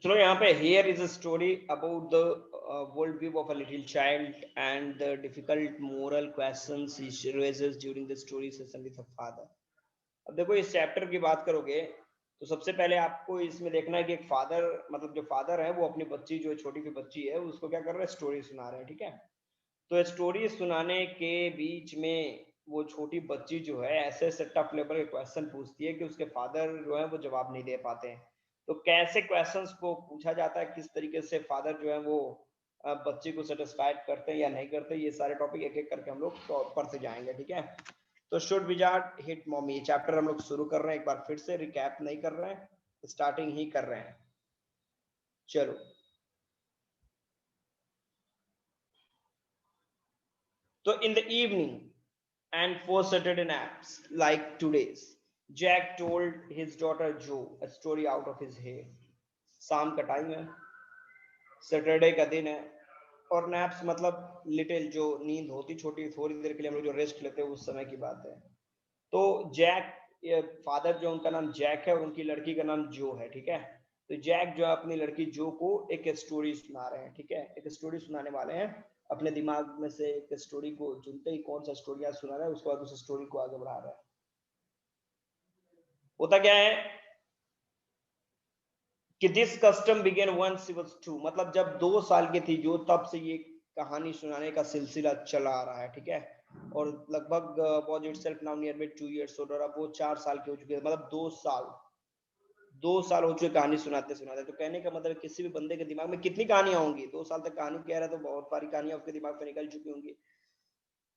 चलो यहाँ पे here is a story about the world view of a little child and the difficult moral questions he raises during the story session with a father. अब देखो इस chapter की बात करोगे तो सबसे पहले आपको इसमें देखना है कि एक फादर मतलब जो फादर है वो अपनी बच्ची जो छोटी सी बच्ची है उसको क्या कर रहे हैं, स्टोरी सुना रहे हैं, ठीक है। तो स्टोरी सुनाने के बीच में वो छोटी बच्ची जो है ऐसे ऐसे टफ लेवल के क्वेश्चन पूछती है कि उसके फादर जो है वो जवाब नहीं दे पाते हैं। तो कैसे क्वेश्चंस को पूछा जाता है, किस तरीके से फादर जो है वो बच्ची को सेटिस्फाइड करते हैं या नहीं करते, ये सारे टॉपिक एक एक करके हम लोग पढ़ते जाएंगे, ठीक है। तो शुड विजार्ड हिट मॉमी, ये चैप्टर हम लोग शुरू कर रहे हैं, एक बार फिर से रिकैप नहीं कर रहे हैं, स्टार्टिंग ही कर रहे हैं। चलो, so in the evening and for Saturday naps like today's, Jack told his daughter Jo a story out of his head. शाम का टाइम है, सैटरडे का दिन है, और नैप्स मतलब लिटिल जो नींद होती छोटी थोड़ी देर के लिए हम लोग जो रेस्ट लेते हैं उस समय की बात है। तो जैक, फादर जो उनका नाम जैक है और उनकी लड़की का नाम जो है, ठीक है। तो जैक जो है अपनी लड़की जो को एक स्टोरी सुना रहे हैं, ठीक है, एक स्टोरी सुनाने वाले हैं। अपने दिमाग में से एक स्टोरी को चुनते ही कौन सा स्टोरी आज सुना रहा है उसके बाद उस स्टोरी को आगे बढ़ा रहा है। होता क्या है कि this custom began once she was 2, मतलब जब 2 साल की थी जो, तब से ये कहानी सुनाने का सिलसिला चला आ रहा है, ठीक है। और लगभग was it self now near by 2 years old, और अब वो 4 साल की हो चुकी है, मतलब 2 साल, 2 साल हो चुके कहानी सुनाते सुनाते। तो कहने का मतलब किसी भी बंदे के दिमाग में कितनी कहानियां होंगी, 2 साल तक कहानी कह रहा है तो बहुत सारी कहानियां उसके दिमाग से निकल चुकी होंगी।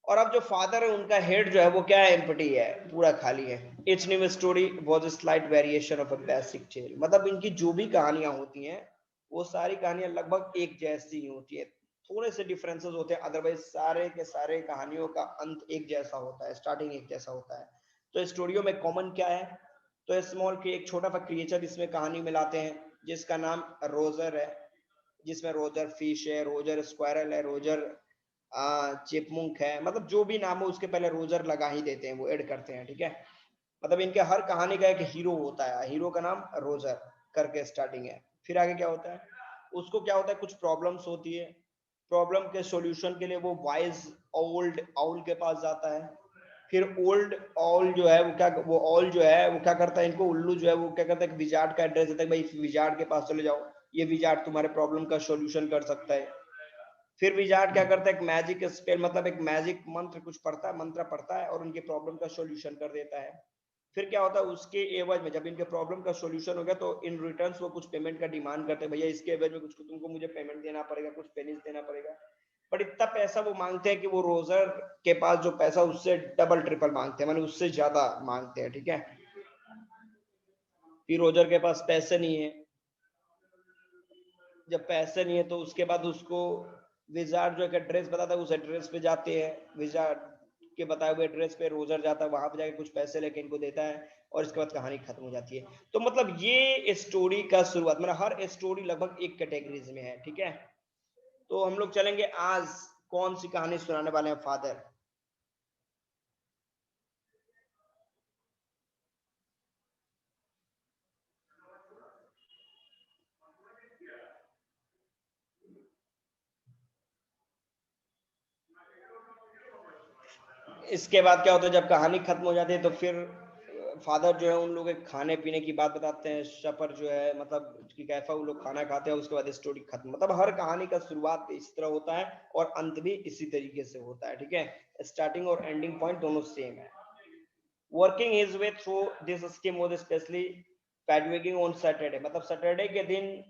और अब जो फादर है उनका हेड जो है वो क्या है, एम्प्टी है, पूरा खाली है। Its new story was a slight variation of a basic tale, मतलब इनकी जो भी कहानियां होती हैं वो सारी कहानियां लगभग एक जैसी ही होती है, थोड़े से डिफरेंसेस होते हैं, अदरवाइज सारे के सारे कहानियों का अंत एक जैसा होता है, स्टार्टिंग एक जैसा होता है। तो स्टोरियों में कॉमन क्या है, तो स्मॉल के एक छोटा सा क्रिएचर इसमें कहानी में लाते हैं जिसका नाम रोजर है, जिसमें रोजर फिश है, रोजर स्क्वायरल है, रोजर चिपमुंक है, मतलब जो भी नाम हो उसके पहले रोजर लगा ही देते हैं, वो ऐड करते हैं, ठीक है। मतलब इनके हर कहानी का एक हीरो होता है, हीरो का नाम रोजर करके स्टार्टिंग है। फिर आगे क्या होता है, उसको क्या होता है, कुछ प्रॉब्लम्स होती है, प्रॉब्लम के सॉल्यूशन के लिए वो वाइज ओल्ड आउल के पास जाता है। फिर ओल्ड ऑल जो है वो क्या, वो ऑल जो है वो क्या करता है, इनको उल्लू जो है वो क्या करता है, विजार्ड का एड्रेस देता है, भाई विजार्ड के पास चले जाओ, ये विजार्ड तुम्हारे प्रॉब्लम का सॉल्यूशन कर सकता है। फिर विजार्ड क्या करता है, एक मैजिक स्पेल मतलब एक मैजिक मंत्र कुछ पढ़ता है, मंत्र पढ़ता है और उनके प्रॉब्लम का सॉल्यूशन कर देता है। फिर क्या होता है, उसके एवज में जब इनके प्रॉब्लम का सॉल्यूशन हो गया तो इन रिटर्न वो कुछ पेमेंट का डिमांड करते हैं, भैया इसके एवज में कुछ तुमको मुझे पेमेंट देना पड़ेगा, कुछ पेनिस देना पड़ेगा। बट इतना पैसा वो मांगते हैं कि वो रोजर के पास जो पैसा उससे डबल ट्रिपल मांगते हैं, माने उससे ज्यादा मांगते हैं, ठीक है। फिर रोजर के पास पैसे नहीं है, जब पैसे नहीं है तो उसके बाद उसको विजार्ड जो एक एड्रेस बताता है उस एड्रेस पे जाते हैं, विजार्ड के बताए हुए एड्रेस पे रोजर जाता है, वहां पे जाके कुछ पैसे लेके इनको देता है और इसके बाद कहानी खत्म हो जाती है। तो मतलब ये स्टोरी का शुरुआत, मतलब हर स्टोरी लगभग एक कैटेगरीज में है, ठीक है। तो हम लोग चलेंगे आज कौन सी कहानी सुनाने वाले हैं, फादर। इसके बाद क्या होता है, जब कहानी खत्म हो जाती है तो फिर फादर जो है उन लोग के खाने पीने की बात बताते हैं, सफर जो है मतलब कि कैसा वो लोग खाना खाते हैं, उसके बाद स्टोरी खत्म। मतलब हर कहानी का शुरुआत इस तरह होता है और अंत भी इसी तरीके से होता है, ठीक है। स्टार्टिंग और एंडिंग पॉइंट दोनों सेम है। Working his way through this scheme was specially fatiguing on Saturday, मतलब सैटरडे के दिन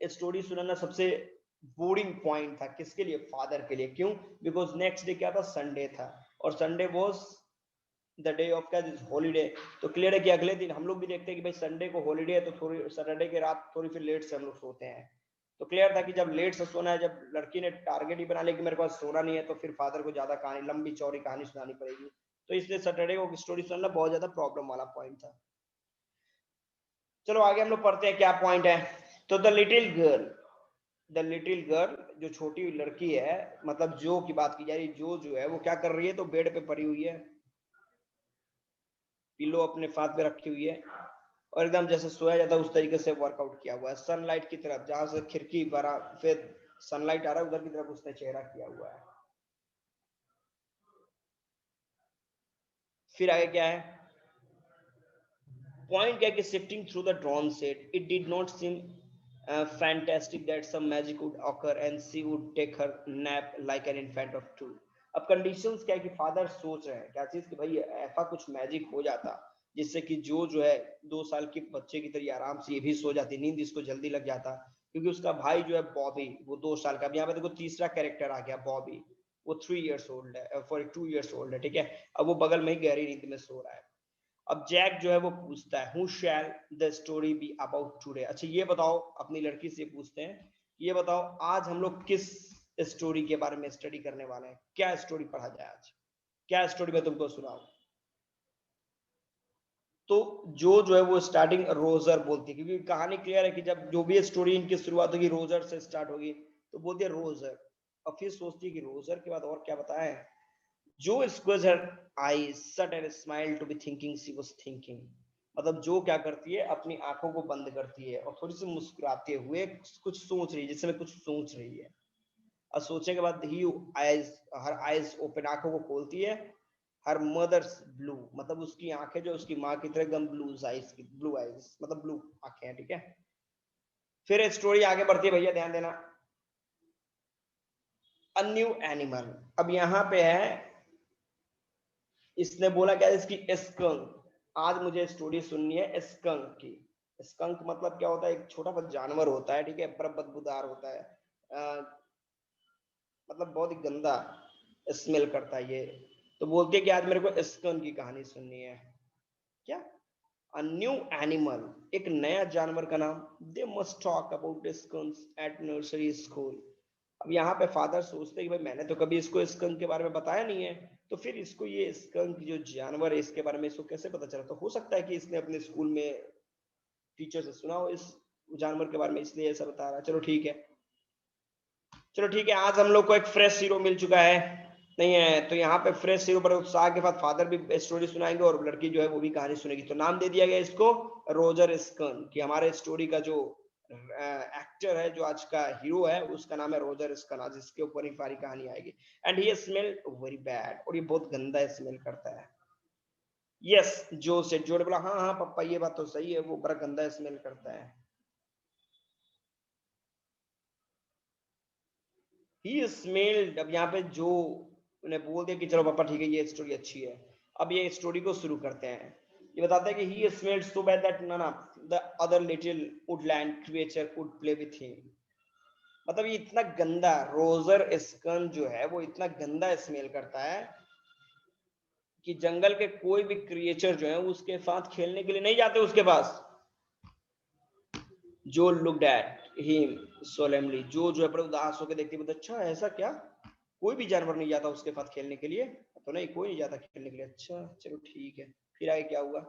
स्टोरी सुनाना सबसे बोरिंग पॉइंट था, किसके लिए, फादर के लिए। क्यों, बिकॉज नेक्स्ट डे क्या था, संडे था, और Sunday was the day of क्या, हॉलीडे। तो क्लियर है कि अगले दिन हम लोग भी देखते हैं कि भाई संडे को हॉलीडे है तो थोड़ी सैटरडे की रात थोड़ी फिर लेट से हम लोग सोते हैं। तो क्लियर था कि जब लेट से सोना है, जब लड़की ने टारगेट ही बना लिया कि मेरे पास सोना नहीं है, तो फिर फादर को ज्यादा कहानी लंबी चौड़ी कहानी सुनानी पड़ेगी। तो इसलिए सैटरडे को स्टोरी सुनना बहुत ज्यादा प्रॉब्लम वाला पॉइंट था। चलो आगे हम लोग पढ़ते हैं क्या पॉइंट है। तो द लिटिल गर्ल जो छोटी लड़की है, मतलब जो की बात की जा रही, जो है वो क्या कर रही है, तो बेड पे पड़ी हुई है, पिलो अपने साथ पे रखी हुई है, और एकदम जैसे सोया जाता है उस तरीके से वर्कआउट किया हुआ है, सनलाइट की तरफ, जहां से खिड़की बरा फिर सनलाइट आ रहा है उधर की तरफ उसने चेहरा किया हुआ है। फिर आगे क्या है, पॉइंट क्या है कि shifting through the drone set it did not seem fantastic that some magic would occur and she would take her nap like an infant of 2। अब कंडीशंस क्या है कि फादर सोच रहे हैं क्या चीज कि भाई ऐसा कुछ मैजिक हो जाता जिससे कि जो है 2 साल के बच्चे की तरह आराम से ये भी सो जाती, नींद इसको जल्दी लग जाता, क्योंकि उसका भाई जो है बॉबी वो 2 साल का, अब यहाँ पे देखो तीसरा कैरेक्टर आ गया बॉबी, वो 3 years old है, 2 years old है, ठीक है। अब वो बगल में ही गहरी नींद में सो रहा है। अब जैक जो है वो पूछता है who shell the story be about today, अच्छा ये बताओ, अपनी लड़की से पूछते हैं, ये बताओ आज हम लोग किस स्टोरी के बारे में स्टडी करने वाले हैं, क्या स्टोरी पढ़ा जाए आज, क्या स्टोरी मैं तुमको सुनाऊं। तो जो है वो स्टार्टिंग रोजर बोलती है, क्योंकि कहानी क्लियर है कि जब जो भी स्टोरी इनकी शुरुआत होगी रोजर से स्टार्ट होगी, तो बोलती है रोजर। और फिर सोचती है कि रोजर के बाद और क्या बताएं। जो squeezed her eyes shut and smiled to be thinking she was thinking, मतलब जो क्या करती है अपनी आंखों को बंद करती है और थोड़ी सी मुस्कुराते हुए कुछ सोच रही है, जिसमें कुछ सोच रही है। और सोचने के बाद ही आईज हर आईज ओपन, आंखों को खोलती है। हर मदर्स ब्लू, मतलब उसकी आंखें जो उसकी माँ की तरह एकदम ब्लू आईज मतलब ब्लू आंखें हैं, ठीक है। फिर स्टोरी आगे बढ़ती है, भैया ध्यान देना। अ न्यू एनिमल, अब यहाँ पे है, इसने बोला क्या, इसकी स्कंक, आज मुझे स्टोरी सुननी है स्कंक की। स्कंक मतलब क्या होता है, एक छोटा सा जानवर होता है, ठीक है, पर बदबूदार होता है, मतलब बहुत ही गंदा स्मेल करता है ये। तो बोलती है कि आज मेरे को स्कंक की कहानी सुननी है। क्या, अ न्यू एनिमल, एक नया जानवर का नाम, they must talk about skunks at nursery school. अब यहाँ पे फादर सोचते हैं कि भाई मैंने तो कभी इसको स्कंक के बारे में बताया नहीं है, तो फिर इसको ये स्कंक जो जानवर है इसके बारे में इसको कैसे पता चला, तो हो सकता है कि इसने अपने स्कूल में टीचर से सुना हो इस जानवर के बारे में, इसलिए ऐसा बता रहा है। चलो ठीक है, चलो ठीक है, आज हम लोग को एक फ्रेश हीरो मिल चुका है, नहीं है तो यहाँ पे फ्रेश हीरो पर उत्साह के साथ फादर भी स्टोरी सुनाएंगे और लड़की जो है वो भी कहानी सुनेगी। तो नाम दे दिया गया इसको रोजर स्कन, कि हमारे स्टोरी का जो एक्टर है, जो आज का हीरो है, उसका नाम है रोजर स्कन, आज इसके ऊपर ही सारी कहानी आएगी। And he smell very bad, और ये बहुत गंदा स्मेल करता है। यस, जो ने बोला हाँ हाँ पापा ये बात तो सही है, वो बड़ा गंदा स्मेल करता है। ही स्मेल्ड, अब यहाँ पे जो ने बोल दिया कि चलो पापा ठीक है, ये स्टोरी अच्छी है। अब ये स्टोरी को शुरू करते हैं। ये बताते हैं कि he smelled so bad that none of the other little woodland creature would play with him. मतलब ये इतना गंदा रोजर स्कन जो है वो इतना गंदा स्मेल करता है कि जंगल के कोई भी क्रिएचर जो है उसके साथ खेलने के लिए नहीं जाते उसके पास। जो लुक्ड एट हिम सोलेमली, जो है बड़े उदास होकर देखती है, अच्छा ऐसा क्या, कोई भी जानवर नहीं जाता उसके साथ खेलने के लिए, तो नहीं कोई नहीं जाता खेलने के लिए, अच्छा चलो ठीक है। फिर आगे क्या हुआ,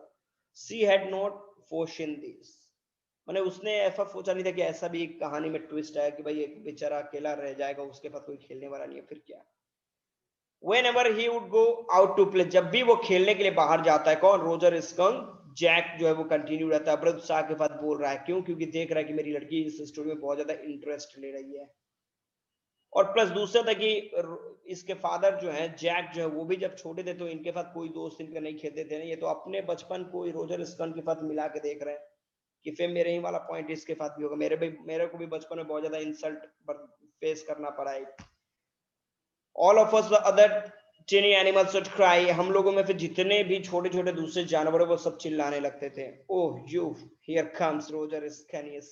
सी हैड नॉट फोर्शन दिस, मैंने उसने ऐसा सोचा नहीं था कि ऐसा भी एक कहानी में ट्विस्ट है कि भाई एक बेचारा अकेला रह जाएगा, उसके पास कोई खेलने वाला नहीं है। फिर क्या, whenever he would go out to play, जब भी वो खेलने के लिए बाहर जाता है, कौन, रोजर स्कंक, जैक जो है वो कंटिन्यू रहता है, बड़े उत्साह के साथ बोल रहा है, क्यों, क्योंकि देख रहा है कि मेरी लड़की इस स्टोरी में बहुत ज्यादा इंटरेस्ट ले रही है। और प्लस दूसरा था कि इसके फादर जो है जैक जो है वो भी जब छोटे थे तो इनके साथ कोई दोस्त इनके नहीं खेलते थे ना, ये तो अपने बचपन को रोजर स्कंक के साथ मिला के देख रहे हैं कि फिर मेरे ही वाला पॉइंट इसके साथ भी होगा, मेरे को भी बचपन में बहुत ज्यादा इंसल्ट फेस करना पड़ा है। All of us other tiny animals would cry, हम लोगों में फिर जितने भी छोटे छोटे दूसरे जानवर है वो सब चिल्लाने लगते थे। Oh you, here comes Roger स्कैनियस,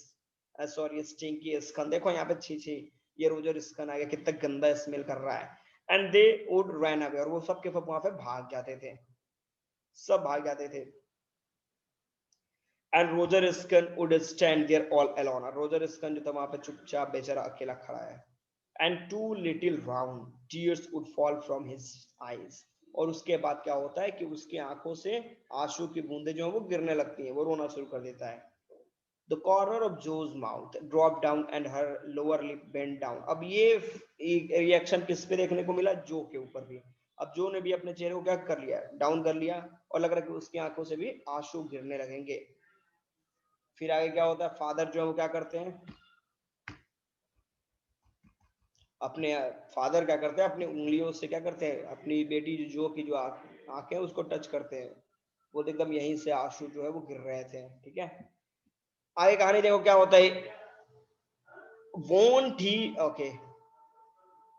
सॉरी स्टिंकी स्कन, देखो यहाँ पे छी छी, ये रोजर स्कन आ गया, कितना गंदा स्मेल कर रहा है। And they would run away, और वो सब के सब वहां पे भाग जाते थे, सब भाग जाते थे। And Roger skunk would stand there all alone, Roger skunk जो था वहां पे चुपचाप बेचारा अकेला खड़ा है। And two little round tears would fall from his eyes, और उसके बाद क्या होता है कि उसकी आंखों से आंसू की बूंदें जो है वो गिरने लगती हैं, वो रोना शुरू कर देता है। The corner of Jo's mouth drop down and her lower lip bend down, अब ये रिएक्शन किस पे देखने को मिला, जो के ऊपर भी। अब जो ने भी अपने चेहरे को क्या कर लिया, डाउन कर लिया, और लग रहा है कि उसकी आंखों से भी आंसू गिरने लगेंगे। फिर आगे क्या होता है, फादर जो है वो क्या करते हैं, अपने फादर क्या करते हैं, अपनी उंगलियों से क्या करते हैं, अपनी बेटी जो की जो आंखें उसको टच करते हैं, वो तो एकदम यहीं से आंसू जो है वो गिर रहे थे, ठीक है। आगे कहानी देखो क्या होता है, वोंट ही, ओके,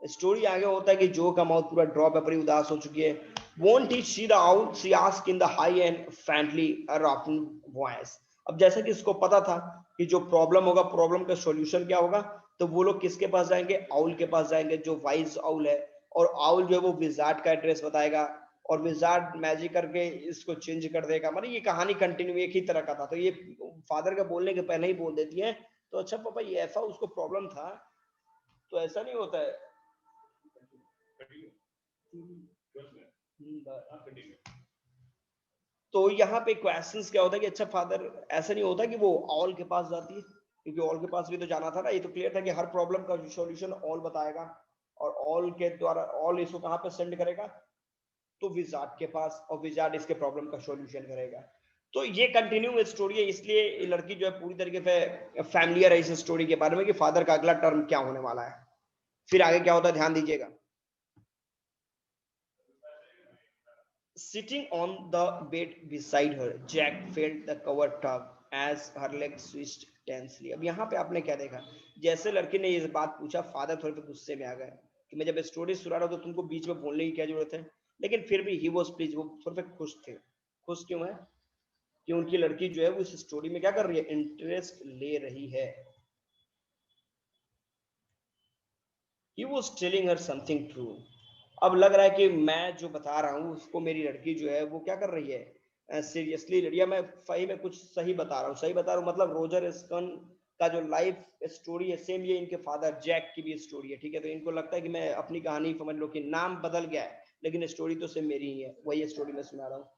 स्टोरी आगे होता है कि जो का माउथ पूरा ड्रॉप है, बड़ी उदास हो चुकी है। Won't he see the out, see ask in the high and friendly rocking voice. अब जैसा कि इसको पता था कि जो प्रॉब्लम होगा, प्रॉब्लम का सॉल्यूशन क्या होगा, तो वो लोग किसके पास जाएंगे, आउल के पास जाएंगे, जो वाइज आउल है। और आउल जो है वो विजार्ड का एड्रेस बताएगा, और विजार्ड मैजिक करके इसको चेंज कर देगा। मतलब ये कहानी कंटिन्यू एक ही तरह का था, तो ये फादर का बोलने के पहले ही बोल देती है, तो अच्छा पापा ये ऐसा उसको प्रॉब्लम था, तो ऐसा नहीं होता है। तो यहाँ पे क्वेश्चंस क्या होता है कि अच्छा फादर, ऐसा नहीं होता कि वो ऑल के पास जाती है, क्योंकि ऑल के पास भी तो जाना था ना, ये तो क्लियर था कि हर प्रॉब्लम का सॉल्यूशन ऑल बताएगा, और ऑल के द्वारा ऑल इसको कहाँ पे सेंड करेगा, तो विजार्ड के पास, और विजार्ड इसके प्रॉब्लम का सॉल्यूशन करेगा। तो ये कंटिन्यू स्टोरी है, इसलिए ये लड़की जो है पूरी तरीके से फैमिलियर है इस स्टोरी के बारे में कि फादर का अगला टर्म क्या होने वाला है। फिर आगे क्या होता है, ध्यान दीजिएगा। Sitting on the bed beside her, Jack felt the cover tug as her legs switched tensely. अब यहाँ पे आपने क्या देखा, जैसे लड़की ने ये बात पूछा, फादर थोड़े पे गुस्से में आ गए कि मैं जब स्टोरी सुना रहा हूँ तो तुमको बीच में बोलने की क्या जरूरत है। लेकिन फिर भी ही वॉज प्लीज, वो थोड़े पे खुश थे। खुश क्यों है, कि उनकी लड़की जो है वो इस स्टोरी में क्या कर रही है, इंटरेस्ट ले रही है। He was telling her something true. अब लग रहा है कि मैं जो बता रहा हूँ उसको मेरी लड़की जो है वो क्या कर रही है, सीरियसली लड़िया, मैं सही में कुछ सही बता रहा हूँ, सही बता रहा हूँ, मतलब रोजर स्कन का जो लाइफ स्टोरी है सेम ये इनके फादर जैक की भी स्टोरी है, ठीक है। तो इनको लगता है कि मैं अपनी कहानी समझ लो कि नाम बदल गया है, लेकिन स्टोरी तो सेम मेरी ही है, वही स्टोरी मैं सुना रहा हूँ।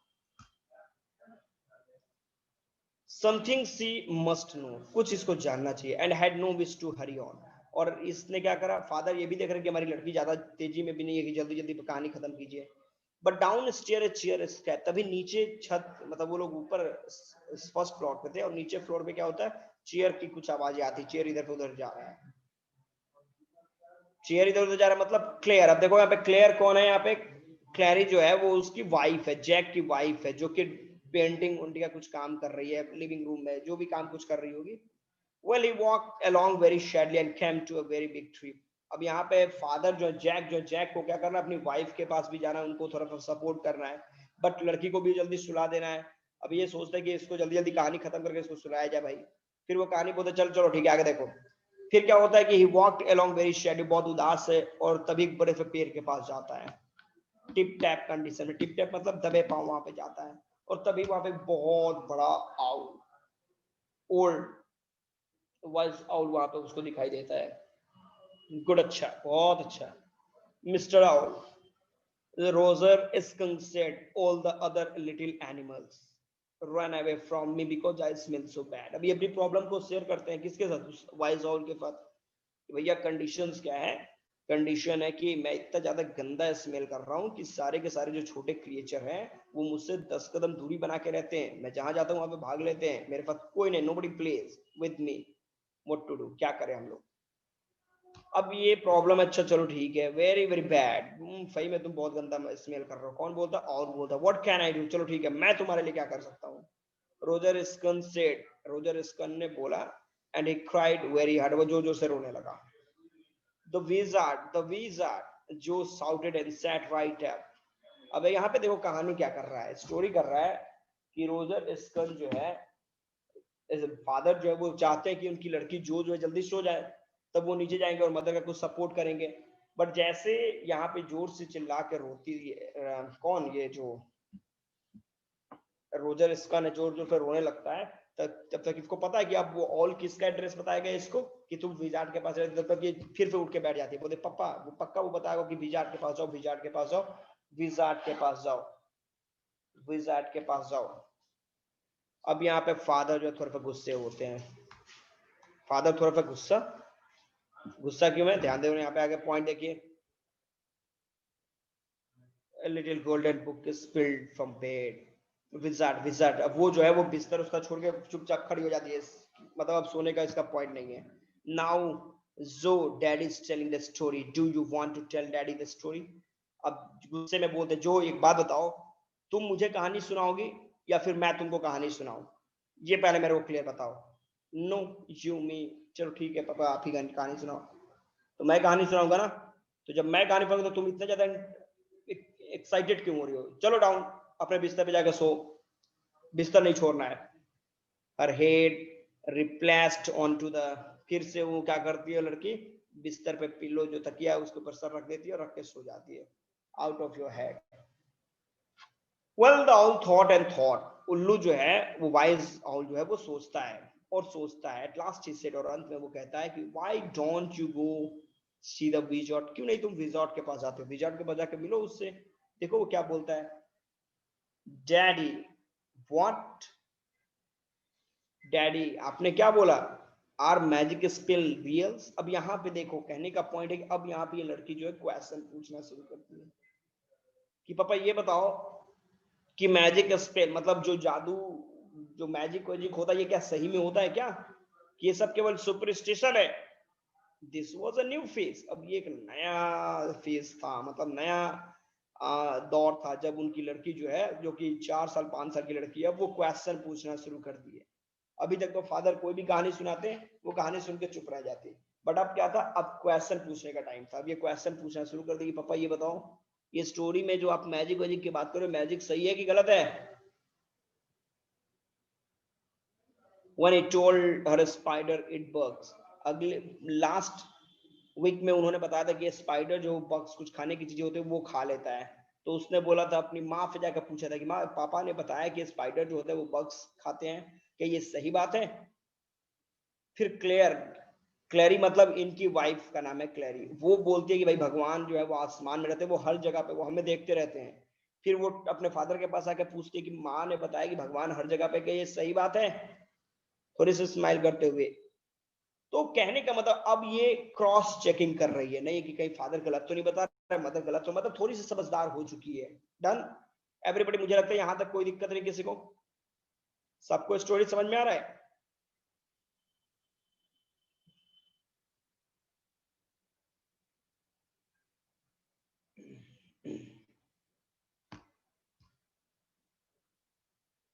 समथिंग सी मस्ट नो, कुछ इसको जानना चाहिए, and had no wish to hurry on. और इसने क्या करा, फादर ये भी देख रहे कि हमारी लड़की ज्यादा तेजी में भी नहीं है कि जल्दी जल्दी कहानी खत्म कीजिए। But down stair chair step, तभी नीचे छत, मतलब वो लोग ऊपर फर्स्ट फ्लोर पे थे, और नीचे फ्लोर पे क्या होता है, चेयर की कुछ आवाजें आती, चेयर इधर उधर जा रहा है, चेयर इधर उधर जा रहा है, मतलब क्लेयर। अब देखो यहाँ पे क्लेयर कौन है, यहाँ पे क्लैरी जो है वो उसकी वाइफ है, जैक की वाइफ है, जो कि पेंटिंग उनका कुछ काम कर रही है लिविंग रूम में, जो भी काम कुछ कर रही होगी। Well, he walked along very sadly and came to a very big tree. अब यहाँ पे फादर जो जैक को क्या करना है, अपनी वाइफ के पास भी जाना है, उनको थोड़ा सा सपोर्ट करना है, बट लड़की को भी जल्दी सुला देना है। अब ये सोचता है कि इसको जल्दी जल्दी कहानी खत्म करके इसको सुलाया जाए भाई। फिर वो कहानी बोलते चल चलो ठीक है आगे देखो। फिर क्या होता है कि he walked along very sad, बहुत उदास है, और तभी बड़े से पेड़ के पास जाता है, टिप टैप कंडीशन में, टिप टैप मतलब दबे पाँव वहां पे जाता है, और तभी वहां पे बहुत बड़ा आउल, ओल्ड वाइज आउल वहां पे उसको दिखाई देता है। गुड, अच्छा, बहुत अच्छा। Mister owl, Roger skunk said, all the other little animals run away from me because I smell so bad। अभी अपनी प्रॉब्लम को शेयर करते हैं किसके साथ, वाइज आउल के साथ। भैया कंडीशंस क्या है, कंडीशन है कि मैं इतना ज्यादा गंदा स्मेल कर रहा हूँ कि सारे के सारे जो छोटे क्रिएचर हैं वो मुझसे 10 कदम दूरी बना के रहते हैं, मैं जहां जाता हूँ वहां पे भाग लेते हैं, मेरे पास कोई नहीं, nobody plays with me, what to do, क्या करें हम लोग। अब ये प्रॉब्लम, अच्छा चलो ठीक है, वेरी वेरी बैड, सही में तुम बहुत गंदा स्मेल कर रहे हो, कौन बोलता, और बोलता व्हाट कैन आई डू, चलो ठीक है मैं तुम्हारे लिए क्या कर सकता हूँ। रोजर स्कन सेड, रोजर स्कन ने बोला, and he cried very hard, वो जोर जोर से रोने लगा। द विजार्ड जो shouted and set right up. अब यहाँ पे देखो कहानी क्या कर रहा है, स्टोरी कर रहा है कि रोजर स्कन जो है, फादर जो है वो चाहते हैं कि उनकी लड़की जो है जल्दी सो जाए, तब वो नीचे जाएंगे और मदर का कुछ सपोर्ट करेंगे। बट जैसे यहाँ पे जोर से चिल्ला के रोती कौन, ये जो रोजर इसका ने जोर जोर से रोने लगता है, तब तक इसको पता है कि अब वो ऑल किसका एड्रेस बताएगा इसको, कि तुम विजार्ड के पास रहते, तब तक ये फिर से उठ के बैठ जाती है, बोलते पापा, वो पक्का वो बताएगा कि विजार्ड के पास जाओ, विजार्ड के पास जाओ, विजार्ड के पास जाओ, विजार्ड के पास जाओ। अब यहाँ पे फादर जो थोड़ा सा गुस्से होते हैं, फादर थोड़ा सा गुस्सा, गुस्सा क्यों है, ध्यान दे, यहाँ पे आगे पॉइंट देखिए। A little golden book is spilled from bed, wizard wizard, अब वो जो है वो बिस्तर उसका छोड़ के चुपचाप खड़ी हो जाती है, मतलब अब सोने का इसका पॉइंट नहीं है। नाउ जो daddy is telling the story, do you want to tell daddy the story? अब गुस्से में बोलते, जो एक बात बताओ, तुम मुझे कहानी सुनाओगी या फिर मैं तुमको कहानी सुनाऊं? ये पहले मेरे को क्लियर बताओ। नो, यू मी। चलो ठीक है पापा, आप ही कहानी सुनाओ। तो मैं कहानी सुनाऊंगा ना, तो जब मैं कहानी पढ़ूंगा तो तुम इतने ज्यादा एक्साइटेड क्यों हो रही हो? चलो डाउन, अपने बिस्तर पे जाकर सो, बिस्तर नहीं छोड़ना है। Her head replaced on to the, फिर से वो क्या करती है लड़की, बिस्तर पे पिल्लो जो तकिया है उसके ऊपर सर रख देती है और रख के सो जाती है। Out of your head. Well the owl thought and thought, उल्लू जो है वो वाइज आउल जो है वो सोचता है और सोचता है। एट लास्ट ही सेड, और अंत में वो कहता है कि why don't you go see the wizard, क्यों नहीं तुम विजार्ड के पास जाते हो, विजार्ड के पास जाके मिलो उससे। देखो वो क्या बोलता है, डैडी व्हाट, डैडी आपने क्या बोला, आर मैजिक स्पेल रियल्स? अब यहाँ पे देखो, कहने का पॉइंट है कि अब यहाँ पे ये लड़की जो है क्वेश्चन पूछना शुरू करती है कि पापा ये बताओ कि मैजिक स्पेल मतलब जो जादू, जो मैजिक वैजिक होता है, ये क्या सही में होता है क्या, कि ये सब केवल सुपरस्टिशन है? This was a new phase, अब ये एक नया फेज था, मतलब नया दौर था, जब उनकी लड़की जो है, जो कि 4 साल 5 साल की लड़की है, वो क्वेश्चन पूछना शुरू कर दिए। अभी तक तो फादर कोई भी कहानी सुनाते हैं, वो कहानी सुन के चुप रह जाती, बट अब क्या था, अब क्वेश्चन पूछने का टाइम था। अब ये क्वेश्चन पूछना शुरू कर दी, पापा ये बताओ, ये स्टोरी में जो आप मैजिक वैजिक की बात करो, मैजिक सही है कि गलत है? when he told her spider it bugs, अगले लास्ट वीक में उन्होंने बताया था कि ये स्पाइडर जो बग्स कुछ खाने की चीजें होती है वो खा लेता है। तो उसने बोला था, अपनी माँ से जाकर पूछा था कि माँ, पापा ने बताया कि स्पाइडर जो होता है वो बग्स खाते हैं, क्या ये सही बात है? फिर क्लेयर, क्लेरी मतलब इनकी वाइफ का नाम है क्लेरी, वो बोलती है कि भाई भगवान जो है वो आसमान में रहते हैं, वो हर जगह पे, वो हमें देखते रहते हैं। फिर वो अपने फादर के पास आके पूछती है कि माँ ने बताया कि भगवान हर जगह पे, क्या ये सही बात है? थोड़ी सी स्माइल करते हुए। तो कहने का मतलब अब ये क्रॉस चेकिंग कर रही है, नहीं कि कहीं फादर गलत तो नहीं बता रहा है, मदर गलत तो, मतलब थोड़ी सी समझदार हो चुकी है। डन एवरीबॉडी, मुझे लगता है यहां तक कोई दिक्कत नहीं किसी को, सबको स्टोरी समझ में आ रहा है?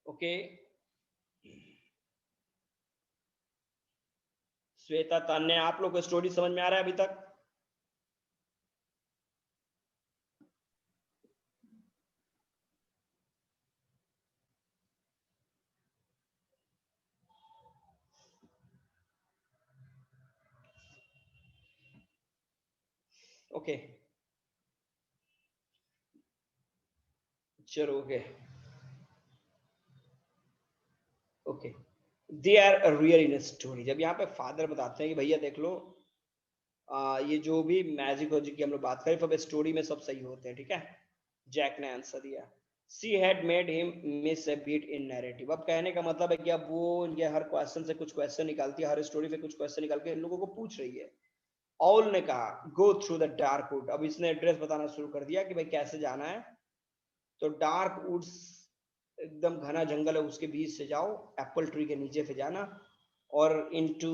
ओके, श्वेता, तान्या, आप लोग को स्टोरी समझ में आ रहा है अभी तक? ओके, चलो okay, okay. They are real in story, जब यहाँ पे फादर बताते हैं कि भैया देख लो, ये जो भी मैजिक वॉजिक की हम लोग बात करें, तो स्टोरी में सब सही होते हैं, ठीक है। जैक ने आंसर दिया, she had made him miss a beat in narrative. अब कहने का मतलब है कि अब वो ये हर क्वेश्चन से कुछ क्वेश्चन निकालती है, हर स्टोरी से कुछ क्वेश्चन निकाल के इन लोगों को पूछ रही है। ऑल ने कहा, go through the dark would, अब इसने एड्रेस बताना शुरू कर दिया कि भाई कैसे जाना है। तो डार्क वुड्स, एकदम घना जंगल है, उसके बीच से जाओ, एप्पल ट्री के नीचे से जाना, और इनटू,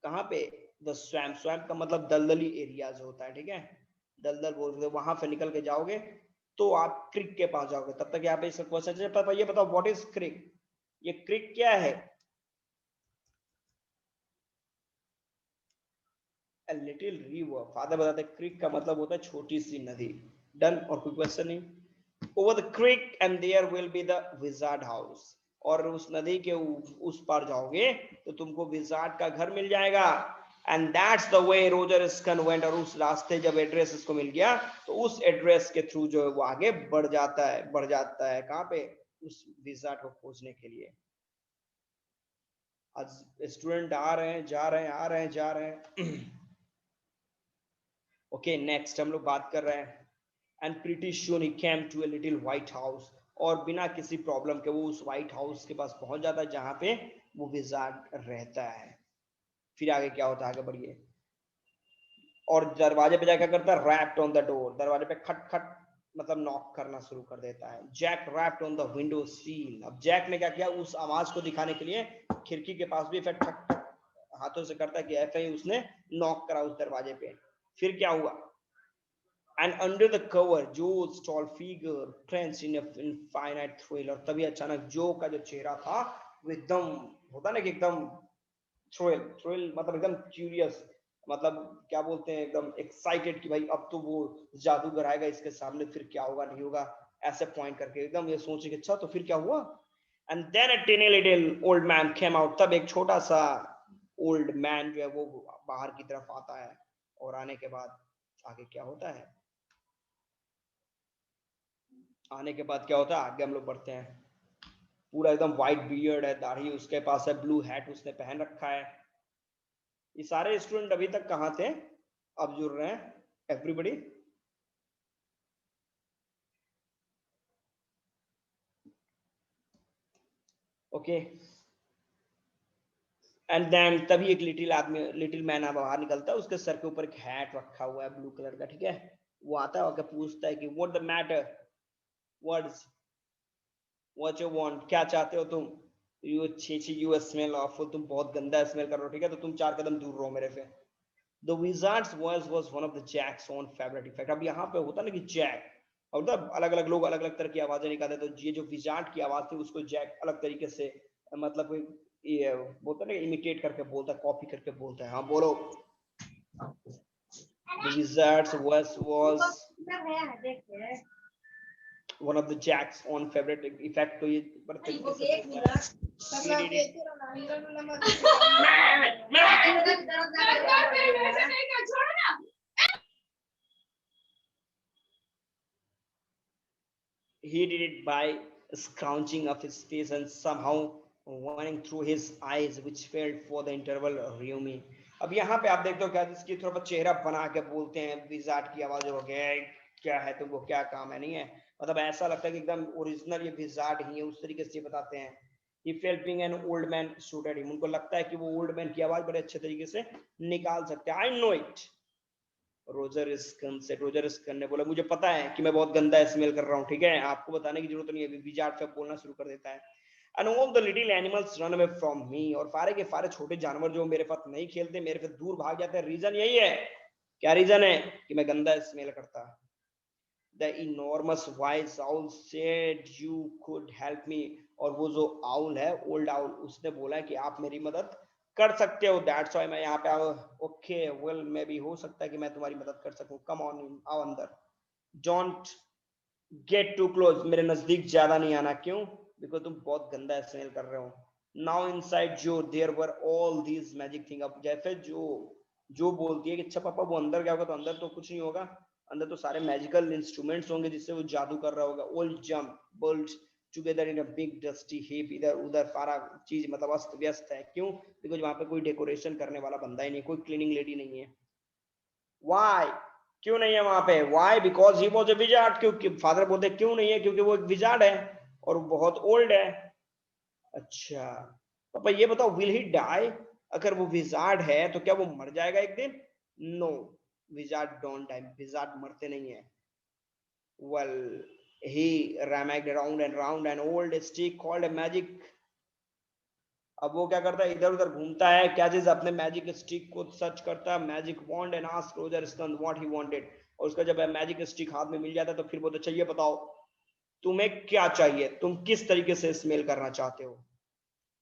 कहाँ पे, द स्वैम्प, स्वैम्प का मतलब दलदली एरिया जो होता है, ठीक है, दलदल बोलते हैं, वहां से निकल के जाओगे तो आप क्रिक के पास जाओगे। तब तक यहाँ पे इसका क्वेश्चन है, पापा ये बताओ व्हाट इज क्रिक, ये क्रिक क्या है? A little river, फादर बताते हैं क्रिक का मतलब होता है छोटी सी नदी। डन, और कोई क्वेश्चन नहीं। Over the creek and there will be the wizard house, और उस नदी के उस पार जाओगे तो तुमको विजार्ड का घर मिल जाएगा। And that's the way Roger Skunk went, और उस रास्ते जब एड्रेस इसको मिल गया तो उस एड्रेस के थ्रू जो है वो आगे बढ़ जाता है, बढ़ जाता है कहाँ पे, उस विजार्ड को खोजने के लिए। आज स्टूडेंट आ रहे हैं, जा रहे हैं, आ रहे हैं, जा रहे हैं। ओके, नेक्स्ट हम लोग बात कर रहे हैं, and pretty sure he came to a little white house, और बिना किसी प्रॉब्लम के वो उस व्हाइट हाउस के पास पहुंच जाता है जहां पे वो विजार्ड रहता है। फिर आगे क्या होता है, आगे बढ़िए। और दरवाजे पे जाकर करता है, रैप्ड ऑन द डोर, दरवाजे पे खट खट, मतलब नॉक करना शुरू कर देता है। Jack rapped on the window sill. अब जैक ने क्या किया, उस आवाज को दिखाने के लिए खिड़की के पास भी इफेक्ट ठक ठक हाथों से करता है कि ऐसा ही उसने नॉक करा उस दरवाजे पे। फिर क्या हुआ, and under the cover Joe's tall figure clenched in a infinite thrill। और तभी अचानक जो का जो चेहरा था वो एकदम होता ना कि एकदम थ्रिल मतलब एकदम क्यूरियस, मतलब क्या बोलते हैं, एकदम एक्साइटेड कि भाई अब तो वो जादूगर आएगा इसके सामने, फिर क्या होगा नहीं होगा, ऐसे पॉइंट करके एकदम ये सोचे कि अच्छा तो फिर क्या हुआ। And then a tiny little old man came out. तब एक छोटा सा ओल्ड मैन जो है वो बाहर की तरफ आता है, और आने के बाद आगे क्या होता है, आने के बाद क्या होता है आगे हम लोग बढ़ते हैं। पूरा एकदम व्हाइट बियर्ड है, दाढ़ी उसके पास है, ब्लू हैट उसने पहन रखा है। ये सारे स्टूडेंट अभी तक कहाँ थे, अब जुड़ रहे हैं एवरीबडी। ओके, एंड देन तभी एक लिटिल आदमी, लिटिल मैन बाहर निकलता है, उसके सर के ऊपर एक हैट रखा हुआ है ब्लू कलर का, ठीक है। वो आता है और पूछता है कि what the matter, what's what you want, क्या चाहते हो तुम। यू छी छी यू स्मेल ऑफुल, तुम बहुत गंदा स्मेल कर रहे हो, ठीक है, तो तुम 4 कदम दूर रहो मेरे से। The Wizard's voice was one of the Jack's own favorite effect। अब यहाँ पे होता ना कि जैक और मतलब अलग अलग लोग अलग अलग तरह की आवाजें निकालते, तो ये जो विजार्ड की आवाज थी उसको जैक अलग तरीके से मतलब ये बोलता ना इमिटेट करके बोलता है, कॉपी करके बोलता है। हाँ बोलो। The Wizard's voice was one of the Jack's own favorite effect। तो ये बड़े तरीके से बोलता है। He did it by scrounging up his face and somehow running through his eyes, which felt for the interval roomy। अब यहाँ पे आप देखते हो क्या इसकी थोड़ा चेहरा बना के बोलते हैं, विजार्ड की आवाज हो गया क्या है तुमको, क्या काम है, नहीं है, मतलब ऐसा लगता है कि एकदम ओरिजिनल ये विजार्ड ही है, उस तरीके से बताते हैं। He felt being an old man stood at him। उनको लगता है कि वो ओल्ड मैन की आवाज बड़े अच्छे तरीके से निकाल सकते हैं। I know it। रोजर स्कन से, रोजर स्कन ने बोला मुझे पता है कि मैं बहुत गंदा स्मेल कर रहा हूँ, ठीक है, आपको बताने की जरूरत नहीं है। विजार्ड पे बोलना शुरू कर देता है। And all the little animals run away from me. और सारे के सारे छोटे जानवर जो मेरे साथ नहीं खेलते, मेरे से दूर भाग जाते हैं। रीजन यही है, क्या रीजन है, कि मैं गंदा स्मेल करता। The enormous wise owl said you could help me. और वो जो आउल है, ओल्ड आउल, उसने बोला कि आप मेरी मदद कर सकते हो, दैट्स व्हाई मैं यहाँ पे आया। ओके वेल मे भी हो सकता है कि मैं तुम्हारी मदद कर सकूं, कम ऑन आओ अंदर। डोंट गेट टू क्लोज, मेरे नजदीक ज्यादा नहीं आना, क्यों, बिकॉज तुम बहुत गंदा स्मेल कर रहे हो। नाउ इनसाइड जो there were all these magic thing. अब जैसे जो बोलती है कि अच्छा पापा वो अंदर क्या होगा, तो अंदर तो कुछ नहीं होगा, अंदर तो सारे मैजिकल इंस्ट्रूमेंट्स होंगे जिससे वो जादू कर रहा होगा। All jumbled together in a big dusty heap. इधर उधर सारा चीज मतलब अस्त व्यस्त है, क्यों, बिकॉज वहां पे कोई डेकोरेशन करने वाला बंदा ही नहीं, कोई क्लीनिंग लेडी नहीं है। वाई, क्यों नहीं है वहां पे, why because he was a wizard. क्योंकि फादर बोलते क्यों नहीं है, क्योंकि वो एक विजार्ड है और वो बहुत ओल्ड है। अच्छा पापा ये बताओ, विल ही डाई, अगर वो विजार्ड है तो क्या वो मर जाएगा एक दिन। No, wizard don't die, wizard मरते नहीं है। Well he rammed around and round an old stick called a magic. अब वो क्या करता है, इधर उधर घूमता है, क्या चीज, अपने मैजिक स्टिक को सर्च करता है, magic wand, and ask Roger Skunk what he wanted. और उसका जब मैजिक स्टिक हाथ में मिल जाता है तो फिर बोलता चाहिए बताओ तुम्हें क्या चाहिए, तुम किस तरीके से स्मेल करना चाहते हो।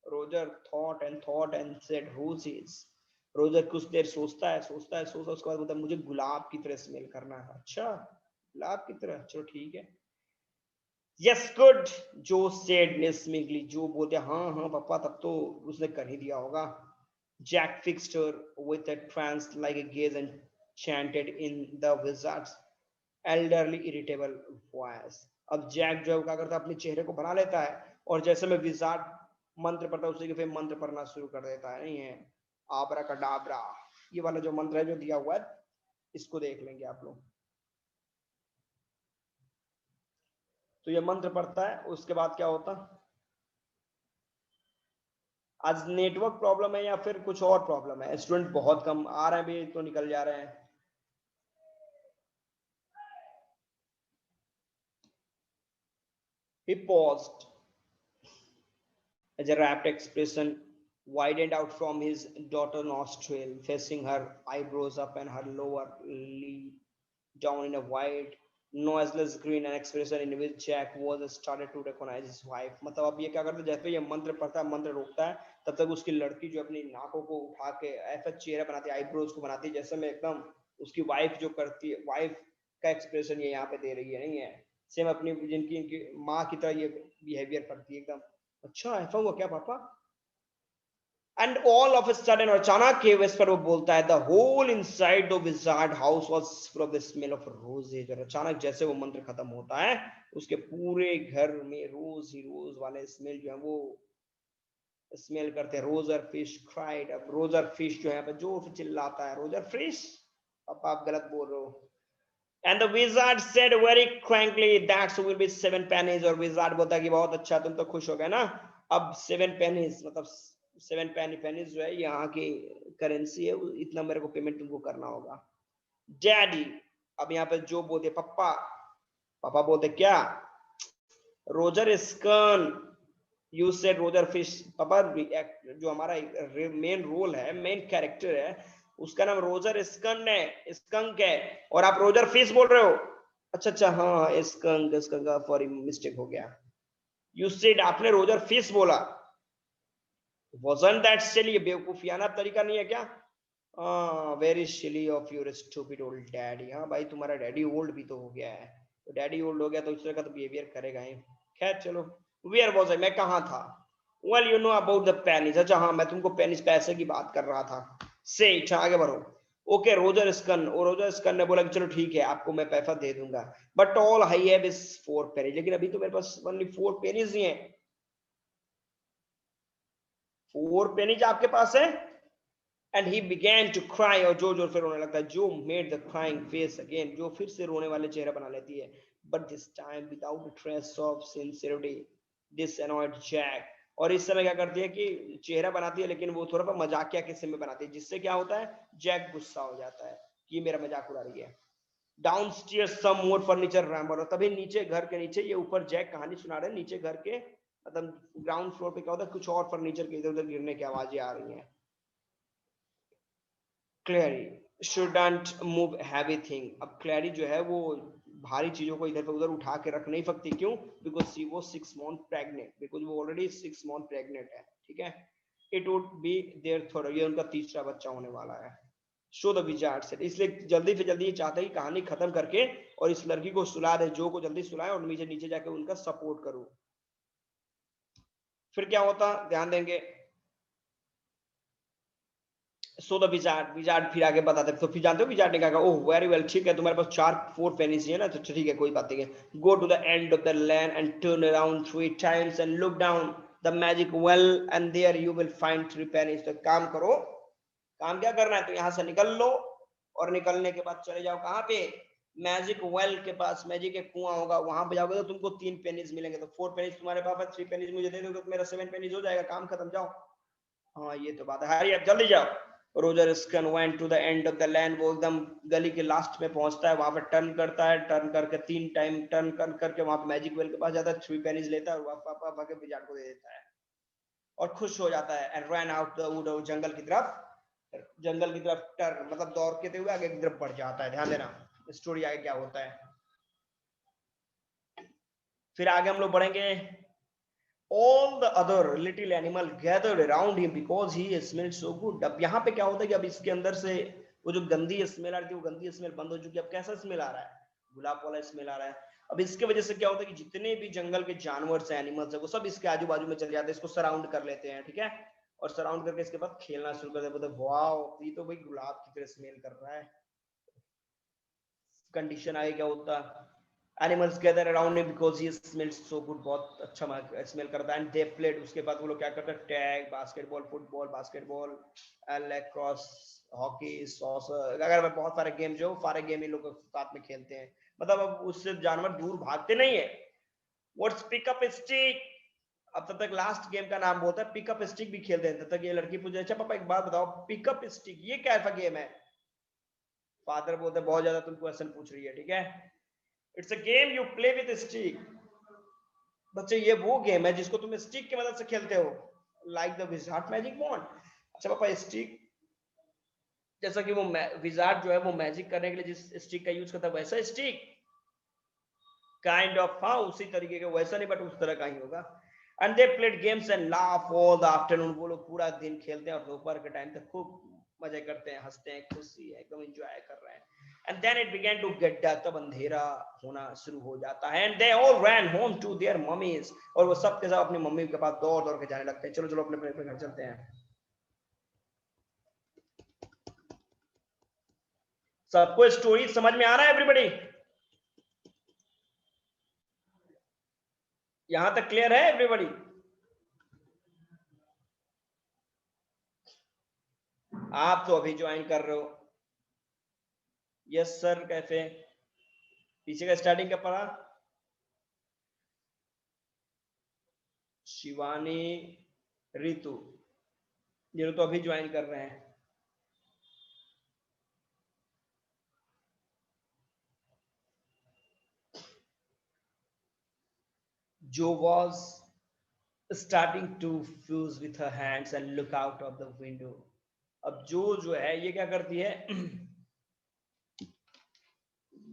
Roger thought and said whose is. Roger कुछ देर सोचता है, उसके बाद बोलता है मुझे गुलाब की तरह स्मेल करना है। अच्छा गुलाब की तरह, चलो ठीक है। यस गुड, जो सेड स्मिगली, जो बोलते हाँ हाँ पापा, तब तो उसने कर ही दिया होगा। Jack fixed her with a trance like a gaze and chanted in the wizard's elderly irritable voice। अब जैक जो है क्या करता है, अपने चेहरे को बना लेता है, और जैसे में विजार्ड मंत्र पढ़ता है उसी के फिर मंत्र पढ़ना शुरू कर देता है। नहीं है आबरा का डाबरा, ये वाला जो मंत्र है जो दिया हुआ है, इसको देख लेंगे आप लोग। तो ये मंत्र पढ़ता है, उसके बाद क्या होता, आज नेटवर्क प्रॉब्लम है या फिर कुछ और प्रॉब्लम है, स्टूडेंट बहुत कम आ रहे हैं भी तो निकल जा रहे हैं। He paused as a rapt expression widened out from his daughter's nostril, facing her eyebrows up and her lower lid down in a wide, noiseless grin, an expression in which Jack was started to recognize his wife. मतलब अब ये क्या करता है, जैसे ये मंत्र पढ़ता है, मंत्र रोकता है, तब तक उसकी लड़की जो अपनी नाकों को उठा के ऐसा चेहरा बनाती है, आईब्रोज को बनाती है, जैसे में एकदम उसकी वाइफ जो करती है, वाइफ का एक्सप्रेशन ये यहाँ पे दे रही है, नहीं है सेम अपनी जिनकी इनकी माँ की तरह ये बिहेवियर करती है एकदम। अच्छा ऐसा हुआ क्या पापा? And all of a sudden, और अचानक के whisper वो बोलता है, the whole inside the wizard house was full of the smell of roses। और अचानक जैसे वो मंत्र खत्म होता है, उसके पूरे घर में रोज ही रोज वाले स्मेल जो है वो स्मेल करते हैं। Roger fish cried. अब रोजर फिश जो है जोर से चिल्लाता है, रोजर फिश, पापा आप गलत बोल रहे हो। And the wizard said very crankly, that will be 7 pennies। और wizard बोलता है कि बहुत अच्छा, तुम तो खुश हो गए ना, अब 7 pennies मतलब 7 pennies जो है यहाँ की करेंसी है, इतना मेरे को पेमेंट तुमको करना होगा। डैडी, अब यहाँ पे जो बोलते पापा, पापा बोलते क्या? Roger skunk, you said Roger fish. पापा जो हमारा मेन रोल है, मेन कैरेक्टर है, उसका नाम रोजर स्कंक है, स्कंक है, और आप रोजर फिश बोल रहे हो। अच्छा अच्छा, हाँ स्कंक, स्कंक सॉरी मिस्टेक हो गया। यू सेड, आपने रोजर फिश बोला। wasn't that silly? ये बेवकूफियाना तरीका नहीं है क्या? Very silly of your stupid old daddy. हाँ भाई तुम्हारा डैडी ओल्ड भी तो हो गया है, तो डैडी ओल्ड हो गया तो इस तरह का तो बिहेवियर करेगा ही। खैर चलो, वेयर वाज आई, मैं कहाँ था? Well you know about the pennies. अच्छा हाँ, मैं तुमको पेनीज पैसे की बात कर रहा था। से आगे बढ़ो। ओके रोजर स्कन, और रोजर स्कन ने बोला कि चलो ठीक है, आपको मैं पैसा दे दूंगा, but all I have is 4 pennies. लेकिन अभी तो मेरे पास ओनली 4 पेनीज ही हैं। 4 पेनीज आपके पास है? And he began to cry, और जो जोर फिर रोने लगता है, जो made the crying face again, जो फिर से रोने वाले चेहरा बना लेती है, but this time without a trace of sincerity। This annoyed Jack। और इस समय क्या करती है कि चेहरा बनाती है, लेकिन वो थोड़ा सा मजाकिया किस्म में बनाती है, जिससे क्या होता है, जैक गुस्सा हो जाता है कि मेरा मजाक उड़ा रही है। डाउनस्टेयर्स सम मोर फर्नीचर रैम्बर। और तभी नीचे, घर के नीचे, ये ऊपर जैक कहानी सुना रहे हैं, नीचे घर के मतलब ग्राउंड फ्लोर पे क्या होता है, कुछ और फर्नीचर के इधर उधर गिरने की आवाजें आ रही हैं। क्लैरी shouldn't move heavy thing। अब क्लैरी जो है वो भारी चीजों को इधर उधर उठा के रख नहीं सकती, क्यों? Because she was 6 months pregnant, because वो ऑलरेडी 6 months pregnant है, ठीक है। It would be there third, ये उनका तीसरा बच्चा होने वाला है। शो द विजार्ड सेड, इसलिए जल्दी से जल्दी ये चाहता है कि कहानी खत्म करके और इस लड़की को सुला दे, जो को जल्दी सुलाए और नीचे नीचे जाके उनका सपोर्ट करूं। फिर क्या होता, ध्यान देंगे। सो द विजार्ड, विजार्ड फिर आगे बताते, तो फिर जानते हो विजार्ड ने कहा, ओह वेरी वेल, ठीक है तुम्हारे पास 4 पेनीज है ना, तो ठीक है कोई बात नहीं है। Go to the end of the land and turn around 3 times and look down the magic well and there you will find 3 pennies. तो काम करो, काम क्या करना है, तो यहाँ से निकल लो, और निकलने के बाद चले जाओ कहाँ पे, मैजिक वेल के पास, मैजिक एक कुआं होगा, वहां पे जाओगे तो तुमको 3 पेनीज मिलेंगे। तो 4 पेनीज तुम्हारे पास है, 3 पेनीज मुझे दे दोगे तो मेरा 7 पेनीज हो जाएगा, काम खत्म, जाओ। हाँ ये तो बात है, हरी अब जल्दी जाओ। Roger Skunk went to the end of the land, वो एकदम गली के लास्ट में पहुंचता है, वहां पे टर्न करता है, टर्न करके 3 टाइम टर्न करके वहां पे मैजिक वेल के पास जाता है, 3 पेनीज लेता है और वापस आके विजार्ड को दे देता है और खुश हो जाता है। And run out the wood, जंगल की तरफ, जंगल की तरफ टर्न मतलब दौड़ते हुए आगे की तरफ बढ़ जाता है। ध्यान देना स्टोरी आगे क्या होता है। फिर आगे हम लोग बढ़ेंगे। All the other little animal gathered around him because he smelled so good। अब यहाँ पे क्या होता है कि अब इसके अंदर से वो जो गंदी स्मेल आ रही थी, वो गंदी स्मेल बंद हो चुकी है। अब कैसा स्मेल आ रहा है, गुलाब वाला स्मेल आ रहा है। अब इसके वजह से क्या होता है कि जितने भी जंगल के जानवर है, एनिमल्स है, वो सब इसके आजू बाजू में चले जाते हैं, इसको सराउंड कर लेते हैं, ठीक है। और सराउंड करके इसके बाद खेलना शुरू कर देते हैं, वाह ये तो भाई गुलाब की तरह स्मेल कर रहा है। कंडीशन आगे क्या होता, animals gather around him because he smells so good, बहुत अच्छा स्मेल करता है। एंड दे प्लेड, उसके बाद वो लोग क्या करते हैं, tag, basketball, football, basketball, lacrosse, hockey, saucer, अगर मैं बहुत सारे गेम जो सारे गेम इन लोग साथ में खेलते हैं। मतलब अब उससे जानवर दूर भागते नहीं है। व्हाट्स पिकअप स्टिक, अब तब तक लास्ट गेम का नाम बोलता है, पिकअप स्टिक भी खेलते हैं। तब तक ये लड़की पूछे, अच्छा पापा एक बात बताओ, पिकअप स्टिक ये कैसा गेम है? फादर बोलते बहुत ज्यादा तुम क्वेश्चन पूछ रही है, ठीक है। It's a game you play with a stick, बच्चे ये वो गेम है जिसको तुम स्टिक की मदद से खेलते हो, like the wizard magic wand. अच्छा पापा, स्टिक जैसा कि वो विजार्ड जो है वो मैजिक करने के लिए जिस स्टिक का यूज करता है वैसा स्टिक, काइंड ऑफ, हाँ उसी तरीके का, वैसा नहीं बट उस तरह का ही होगा। And they played games and laugh all the afternoon, वो लोग पूरा दिन खेलते हैं और दोपहर के टाइम तक खूब मजे करते हैं, हंसते हैं, खुशी है, एकदम एंजॉय कर रहे हैं। And then it began to get dark, तब अंधेरा होना शुरू हो जाता है। And they all ran home to their mommies, और वो सब के सब अपनी मम्मी के पास दौड़ दौड़ के जाने लगते हैं, चलो चलो अपने अपने घर चलते हैं। सबको स्टोरी समझ में आ रहा है एवरीबॉडी? यहां तक क्लियर है एवरीबॉडी? आप तो अभी ज्वाइन कर रहे हो। यस सर, कैसे? पीछे का स्टार्टिंग का पढ़ा? शिवानी, रितु, ये तो अभी ज्वाइन कर रहे हैं। जो was starting to fuse with her hands and look out of the window। अब जो है ये क्या करती है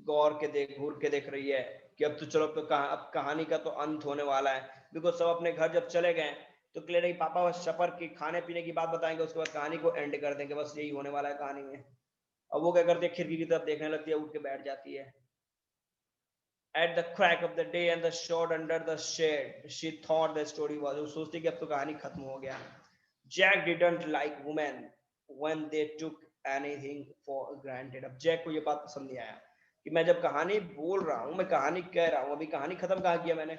गौर के देख, घूर के देख रही है कि अब तो चलो, अब तो अब कहानी का तो अंत होने वाला है। बिकॉज सब अपने घर जब चले गए तो क्लियर है कि पापा बस सफर की खाने पीने की बात बताएंगे, उसके बाद कहानी को एंड कर देंगे, बस यही होने वाला है कहानी में। अब वो क्या करती है, खिड़की की तरफ देखने लगती है, उठ के बैठ जाती है। At the crack of the day and the shot under the shade, she thought the story was, वो सोचती कि अब तो कहानी खत्म हो गया। Jack didn't like women when they took anything for granted। अब जैक को ये बात पसंद नहीं आया कि मैं जब कहानी बोल रहा हूँ, मैं कहानी कह रहा हूँ, अभी कहानी खत्म कहाँ किया मैंने,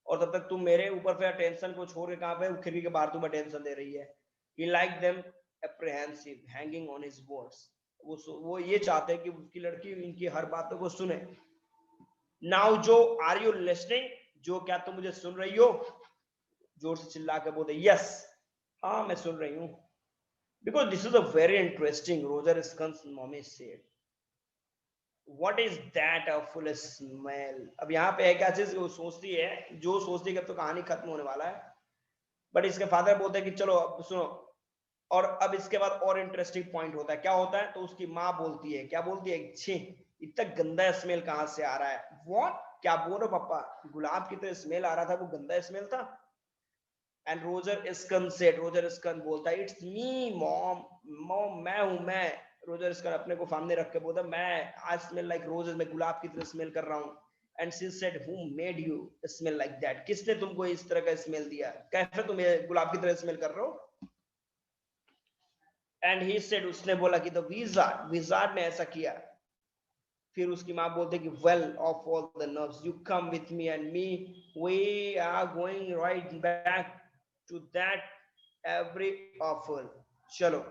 और तब तक तुम मेरे ऊपर पे अटेंशन को छोड़ के कहाँ पे खिड़की के बाहर तुम अटेंशन दे रही है। He liked them apprehensive, hanging on his words। वो ये चाहते हैं कि उसकी लड़की इनकी हर बातों को सुने। नाउ जो, आर यू लिसनिंग? जो, क्या तुम मुझे सुन रही हो? जोर से चिल्ला के बोलते यस, हाँ मैं सुन रही हूँ। Because this is a very interesting, Roger skunk's mommy said. What is that a full smell. अब यहाँ पे है क्या चीज, वो सोचती है, जो सोचती है कि अब तो कहानी खत्म होने वाला है, बट इसके फादर बोलते हैं कि चलो अब सुनो। और अब इसके बाद और इंटरेस्टिंग पॉइंट होता है, क्या होता है, तो उसकी माँ बोलती है, क्या बोलती है, छी इतना गंदा स्मेल कहाँ से आ रहा है। व्हाट, क्या बोल रहे हो पापा, गुलाब की तो स्मेल आ रहा था, वो गंदा स्मेल था। And Roger skunk said, Roger skunk बोलता है इट्स मी मॉम, मॉम मैं हूं मैं। रोजर स्कन अपने को सामने रख के बोलता मैं, आई स्मेल लाइक रोजेस, मैं गुलाब की तरह स्मेल कर रहा हूँ। And she said who made you smell like that, किसने तुमको इस तरह का स्मेल दिया, कैसे तुम गुलाब की तरह स्मेल कर रहे हो। एंड ही सेड, उसने बोला कि द विजार्ड, विजार्ड ने ऐसा किया। फिर उसकी माँ बोलते कि well of all the nerves, you come with me and me, we are going right back to that every offer. चलो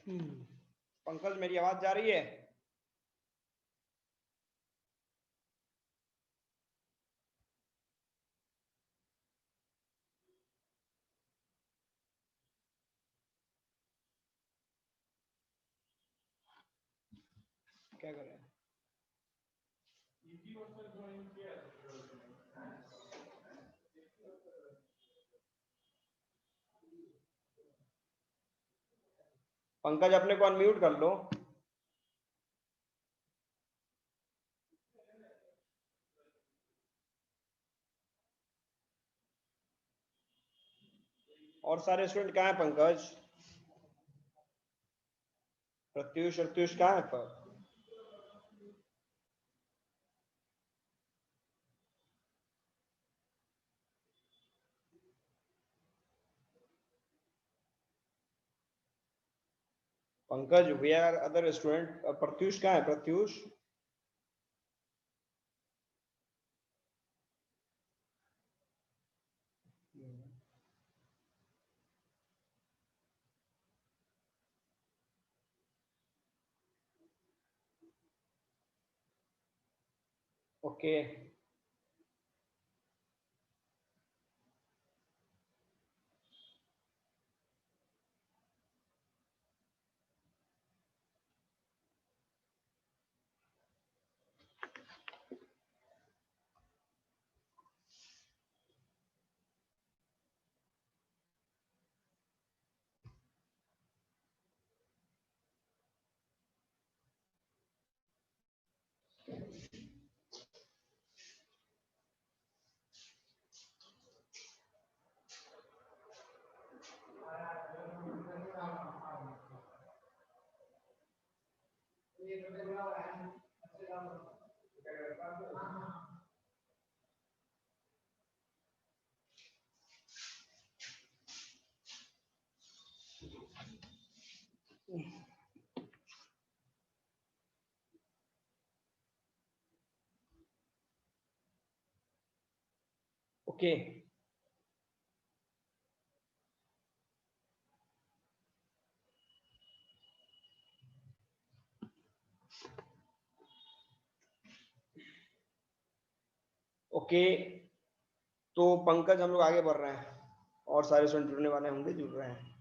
पंकज मेरी आवाज जा रही है? क्या कर रहे हैं? पंकज अपने को अनम्यूट कर लो। और सारे स्टूडेंट कहाँ है पंकज? प्रत्युष प्रत्युष कहाँ है पर? Pankaj we are other student. Pratyush कहाँ है प्रत्युष? Okay okay okay. तो पंकज हम लोग आगे बढ़ रहे हैं और सारे स्टूडेंट जुड़ने वाले होंगे, जुड़ रहे हैं।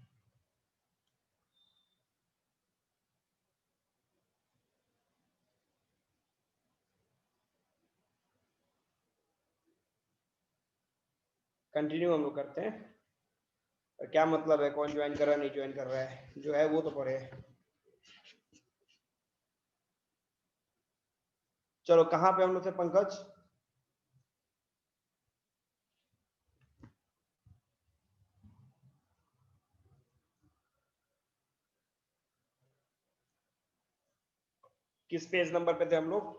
कंटिन्यू हम लोग करते हैं। क्या मतलब है कौन ज्वाइन कर रहा है नहीं ज्वाइन कर रहा है, जो है वो तो पढ़े। चलो कहाँ पे हम लोग थे पंकज? किस पेज नंबर पे थे हम लोग?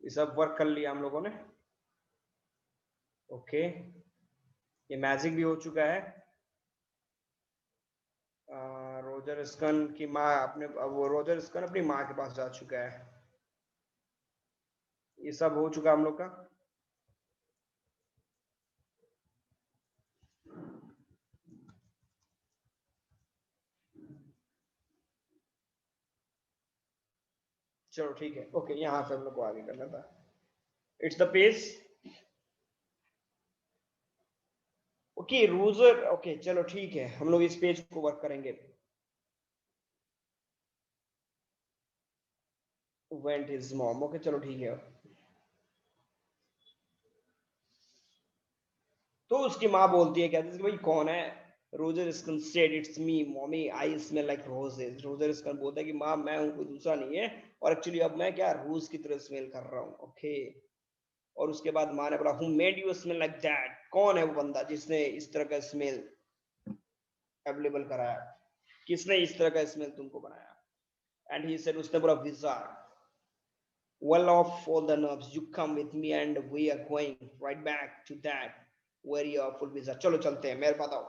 ये सब वर्क कर लिया हम लोगों ने। ओके ये मैजिक भी हो चुका है। रोजर स्कन की माँ अपने, वो रोजर स्कन अपनी माँ के पास जा चुका है। ये सब हो चुका हम लोग का। चलो ठीक है ओके, यहाँ से हम लोग को आगे करना था। It's the page. Okay Roger, okay चलो ठीक है, हम लोग इस पेज को वर्क करेंगे। वेंट हिज मॉम, ओके चलो ठीक है। तो उसकी माँ बोलती है, कहती है कि भाई कौन है? Roger skunk said it's me mommy I smell like roses. Roger skunk बोलता है कि माँ मैं हूँ, कोई दूसरा नहीं है, और एक्चुअली अब मैं क्या रोज की तरह स्मेल कर रहा हूँ। ओके और उसके बाद माँ ने बोला who made you smell like that? कौन है वो बंदा जिसने इस तरह का स्मेल अवेलेबल कराया? किसने इस तरह का स्मेल तुमको बनाया? एंड ही सेड, उसने बोला wizard. Well off all the nerves, you come with me and we are going right back to that very awful wizard. चलो चलते हैं, मेरे बताओ।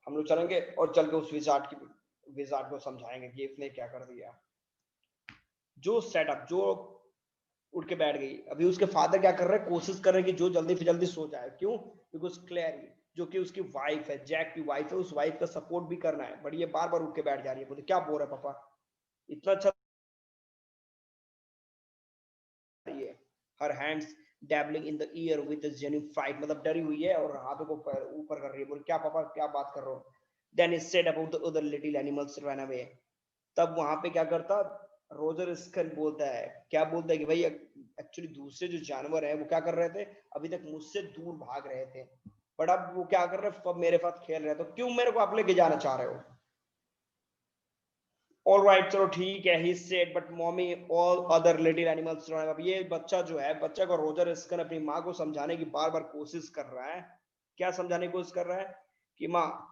हम लोग चलेंगे और चल के उस विजार्ड की विजार्ड को समझाएंगे कि इसने क्या कर दिया। जो सेटअप जो उठ के बैठ गई, अभी उसके फादर क्या कर रहे हैं, कोशिश कर रहे हैं कि जो जल्दी से जल्दी सो जाए। क्यों? बिकॉज क्लैरी जो कि उसकी वाइफ है, जैक की वाइफ है, उस वाइफ का सपोर्ट भी करना है, बट ये बार बार उठ के बैठ जा रही है। बोलते क्या बोल रहा है पापा, इतना अच्छा है। Her hands dabbling in the ear with genuine fright, मतलब डरी हुई है और हाथों को ऊपर कर रही है। बोले क्या पापा क्या बात कर रहे हो? Then is said about the other little animals run away. तब वहां पे क्या करता, रोजर स्कन बोलता है, क्या बोलता है कि भाई एक्चुअली दूसरे जो जानवर हैं वो क्या कर रहे थे, अभी तक मुझसे दूर भाग रहे थे, बट अब वो क्या कर रहे हैं, अब मेरे साथ खेल रहे हैं, तो क्यों मेरे को आप लेके जाना चाह रहे हो? ऑल राइट चलो ठीक है, he said but mommy all other little animals. अब ये बच्चा जो है, बच्चा को रोजर स्कन अपनी माँ को समझाने की बार बार कोशिश कर रहा है। क्या समझाने की कोशिश कर रहा है कि माँ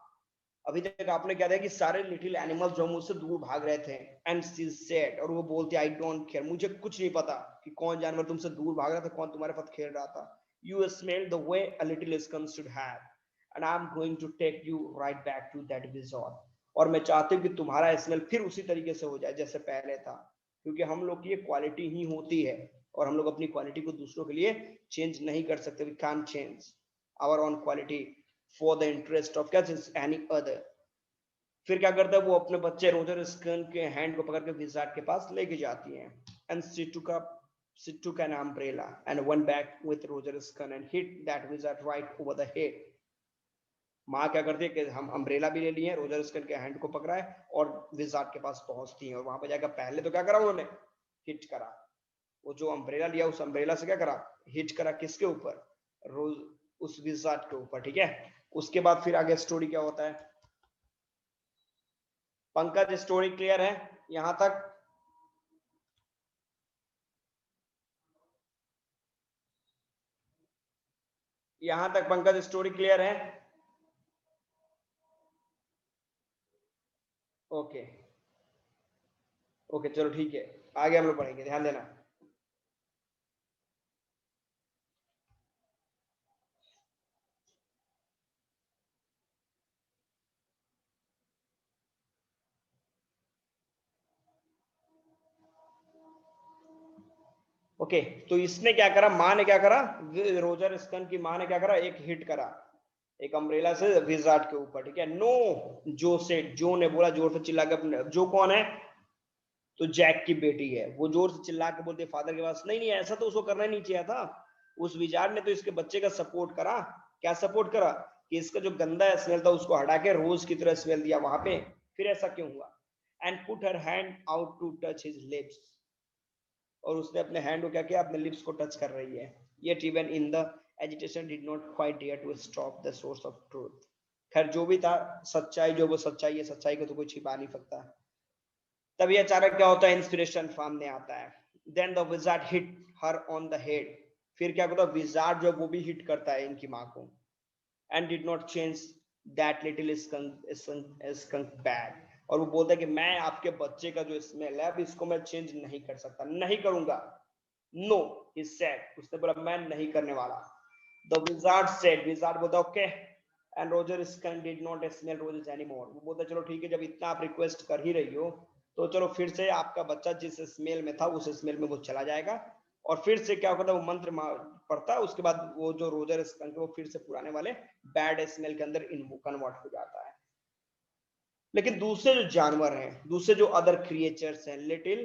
अभी तक आपने क्या देखा कि सारे लिटिल एनिमल्स जो मुझसे दूर भाग रहे थे, एंड शी सेड, और वो बोलती आई डोंट केयर, मुझे कुछ नहीं पता कि कौन जानवर तुमसे दूर भाग रहा था, कौन तुम्हारे साथ खेल रहा था। You smell the way a little skunk should have, and I am going to take you right back to that wizard. और मैं चाहती हूँ कि तुम्हारा स्मेल फिर उसी तरीके से हो जाए जैसे पहले था, क्योंकि हम लोग की ये क्वालिटी ही होती है, और हम लोग अपनी क्वालिटी को दूसरों के लिए चेंज नहीं कर सकते। We can change our own quality for the interest of क्या एनी अदर। फिर क्या करता है, वो अपने बच्चे रोजर स्कन के हैंड को पकड़ के विजार्ड के पास लेके जाती है। And she took an umbrella and went back with Roger Scun and hit that wizard right over the head. माँ क्या करती है कि हम अम्ब्रेला भी ले लिए, रोजर स्कन के हैंड को पकड़ा है और विजार्ड के पास पहुंचती है, और वहां पर जाकर पहले तो क्या करा उन्होंने, हिट करा। वो जो अम्ब्रेला लिया उस अम्ब्रेला से क्या करा, हिट करा किसके ऊपर, रोज उस विजार्ड के ऊपर, ठीक है। उसके बाद फिर आगे स्टोरी क्या होता है, पंकज स्टोरी क्लियर है यहां तक? यहां तक पंकज स्टोरी क्लियर है? ओके ओके चलो ठीक है, आगे हम लोग पढ़ेंगे, ध्यान देना। ओके तो इसने क्या करा, माँ ने क्या करा, रोजर स्कन की माँ ने क्या करा, एक हिट करा एक अम्ब्रेला से विजार्ड के ऊपर, ठीक है। नो, जो से जो ने बोला जोर से चिल्ला के, अपने जो कौन है, तो जैक की बेटी है, वो जोर से चिल्ला के बोलते फादर के पास, नहीं नहीं ऐसा तो उसको करना ही नहीं चाहिए था। उस विजार्ड ने तो इसके बच्चे का सपोर्ट करा। क्या सपोर्ट करा, कि इसका जो गंदा स्मेल था उसको हटा के रोज की तरह स्मेल दिया वहां पे। फिर ऐसा क्यों हुआ? And put her hand out to touch his lips, और उसने अपने हैंड को क्या किया, अपने लिप्स को टच कर रही है। Yet even in the agitation did not quite dare to stop the source of truth. खैर जो भी था, सच्चाई जो वो सच्चाई है, सच्चाई को तो कोई छिपा नहीं सकता। तभी अचानक क्या होता है, इंस्पिरेशन सामने आता है। Then the wizard hit her on the head. फिर क्या होता है, विजार्ड जो वो भी हिट करता है इनकी माँ को। And did not change that little skunk bag. और वो बोलता है कि मैं आपके बच्चे का जो स्मेल है अब इसको मैं चेंज नहीं कर सकता, नहीं करूंगा। नो, ही सेड, उसने बोला मैं नहीं करने वाला। द विजार्ड सेड, विजार्ड बोलता okay, and Roger स्कन did not smell roses anymore. वो बोलता चलो ठीक है, जब इतना आप रिक्वेस्ट कर ही रही हो तो चलो फिर से आपका बच्चा जिस स्मेल में था उस स्मेल में वो चला जाएगा। और फिर से क्या होता है, वो मंत्र पढ़ता है, उसके बाद वो जो रोजर स्कन वो फिर से पुराने वाले बैड स्मेल के अंदर कन्वर्ट हो जाता है। लेकिन दूसरे जो जानवर हैं, दूसरे जो अदर क्रिएचर्स हैं, लिटिल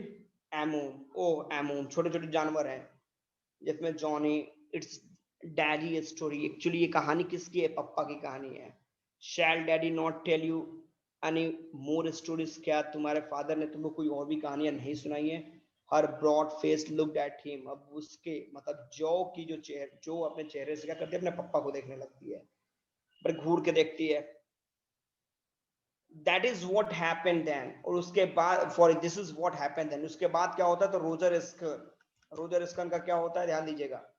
एमोन, ओ एमोन, छोटे छोटे जानवर हैं, जिसमें Johnny, it's daddy story, actually ये कहानी किसकी है, पप्पा की कहानी है। Shall daddy not tell you any more stories, क्या तुम्हारे फादर ने तुमको कोई और भी कहानियां नहीं सुनाई है? Her broad face looked at him, अब उसके मतलब जो की जो चेहरे, जो अपने चेहरे से क्या करती है, अपने पप्पा को देखने लगती है, पर घूर के देखती है। That is what happened then, और उसके बाद for this is what happened then, उसके बाद क्या होता है, तो रोजर स्कन का क्या होता है, ध्यान दीजिएगा।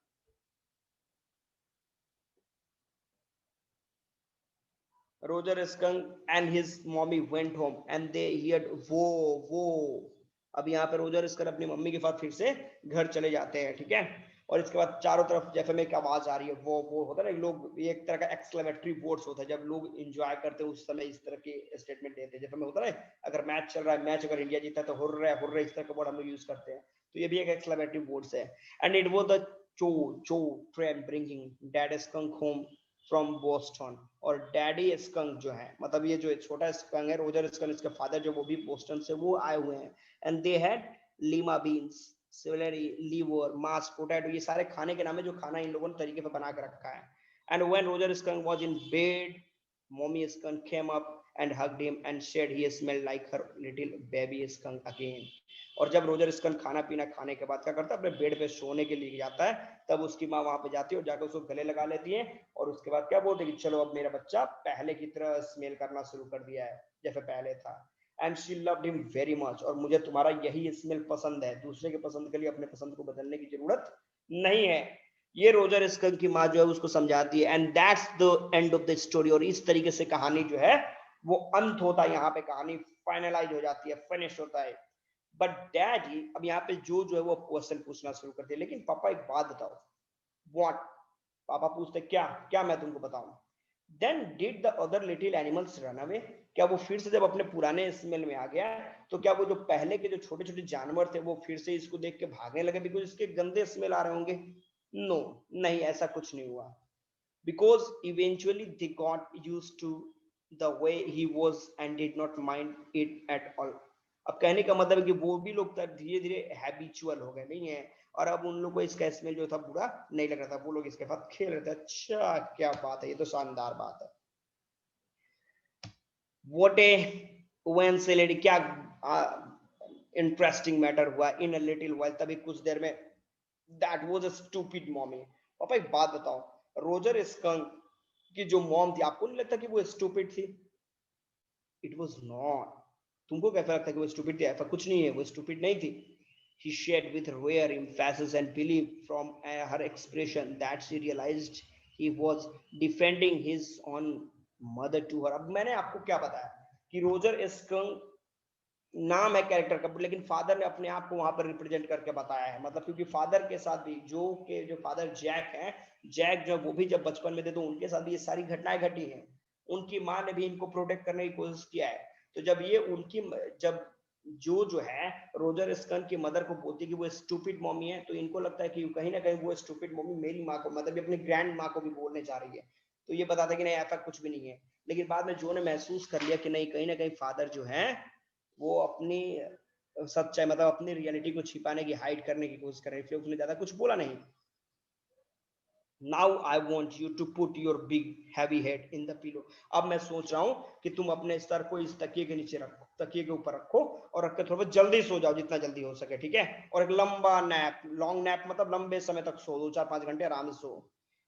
Roger Skunk and his mommy went home and they heard वो अब यहाँ पे रोजर स्कन अपनी मम्मी के साथ फिर से घर चले जाते हैं, ठीक है। और इसके बाद चारों तरफ जैसे में एक आवाज आ रही है, वो होता है ना, लोग ये एक तरह का एक्सक्लेमेटरी वर्ड्स होता है जब लोग एंजॉय करते हैं उस समय इस तरह के स्टेटमेंट देते हैं, जैसे में होता है अगर मैच चल रहा है, मैच अगर इंडिया जीता है तो हुर्रे इस तरह का वर्ड हम लोग यूज करते हैं, तो ये भी एक एक्सक्लेमेटरी वर्ड्स है। एंड इट वाज द चो चो train bringing dad skunk home from Boston. और डैडी स्कंक जो है, मतलब ये जो छोटा स्कंक है रोजर स्कंक, इसके फादर जो वो भी बोस्टन से वो आए हुए हैं। And they had lima beans, celery, liver, mash, potato, ये सारे खाने के नाम है जो खाना इन लोगों ने तरीके से बना के रखा है। And when Roger skunk was in bed, mommy skunk came up and hugged him and said he smelled like her little baby skunk again। और जब रोजर स्कंक खाना पीना खाने के बाद क्या करता है, अपने बेड पे सोने के लिए जाता है, तब उसकी माँ वहां पे जाती है और जाकर उसको गले लगा लेती है, और उसके बाद क्या बोलते हैं कि चलो अब मेरा बच्चा पहले की तरह स्मेल करना शुरू कर दिया है जैसे पहले था। And she loved him very much, और मुझे तुम्हारा यही स्मेल पसंद है, दूसरे के पसंद के लिए अपने पसंद को बदलने की जरूरत नहीं है। ये रोजर स्कंक की माँ जो है उसको समझाती है। And that's the end of the story. और इस तरीके से कहानी जो है वो अंत होता है, यहाँ पे कहानी फाइनलाइज हो जाती है, फिनिश होता है। बट डैडी अब यहाँ पे जो है वो क्वेश्चन पूछना शुरू करते हैं, लेकिन पापा एक बात बताओ। व्हाट? पापा पूछते क्या क्या मैं तुमको बताऊं? Then did the other little animals run away? क्या वो फिर से जब अपने पुराने स्मेल में आ गया, तो क्या वो जो पहले के जो छोटे छोटे जानवर थे वो फिर से इसको देख के भागने लगे बिकॉज इसके गंदे स्मेल आ रहे होंगे? नो, नहीं, ऐसा कुछ नहीं हुआ। Because eventually they got used to the way he was and did not mind it at all। अब कहने का मतलब है कि वो भी लोग धीरे धीरे हैबिचुअल हो गए नहीं है, और अब उन लोग को इसका स्मेल जो था बुरा नहीं लग रहा था, वो लोग इसके साथ खेल रहे थे। अच्छा, क्या बात है, ये तो शानदार बात है। What a coincidence, क्या इंटरेस्टिंग मैटर हुआ। इन अ लिटिल वाइल, तभी कुछ देर में, that was a stupid mommy. पापा एक बात बताओ, रोजर स्कंक की जो मॉम थी, आपको नहीं लगता कि वो स्टूपिड थी? It was not. तुमको कैसा लगता है कि वो स्टूपिड थी? ऐसा कुछ नहीं है, वो स्टूपिड नहीं थी। He said with rare emphasis and belief from her expression that she realized he was defending his own mother to her। अब मैंने आपको क्या बताया कि रोजर स्कंक नाम है कैरेक्टर का, लेकिन फादर ने अपने आप को वहां पर रिप्रेजेंट करके बताया है, मतलब क्योंकि फादर के साथ भी जो फादर जैक है, जैक जो वो भी जब बचपन में थे तो उनके साथ भी ये सारी घटनाएं घटी हैं। उनकी माँ ने भी इनको प्रोटेक्ट करने की कोशिश किया है। तो जब ये उनकी जब जो है रोजर स्कन की मदर को बोलती है कि वो स्टूपिड मम्मी है, तो इनको लगता है कि कहीं ना कहीं वो स्टूपिड मम्मी मेरी माँ को, मतलब अपनी ग्रैंड माँ को भी बोलने जा रही है। तो ये बताता है कि नहीं, ऐसा कुछ भी नहीं है। लेकिन बाद में जो ने महसूस कर लिया कि नहीं, कहीं ना कहीं फादर जो है वो अपनी सच्चाई, मतलब अपनी रियलिटी को छिपाने की, हाइड करने की कोशिश कर रहे थे, उसने ज्यादा कुछ बोला नहीं। Now I want you to put your big heavy head in the pillow. अब मैं सोच रहा हूं कि तुम अपने सर को इस तकिए के नीचे रखो, तकिए के ऊपर रखो, और रख के थोड़ा जल्दी सो जाओ, जितना जल्दी हो सके, ठीक है? और एक लंबा नैप, लॉन्ग नैप मतलब लंबे समय तक सो, 2 4 5 घंटे आराम से सो।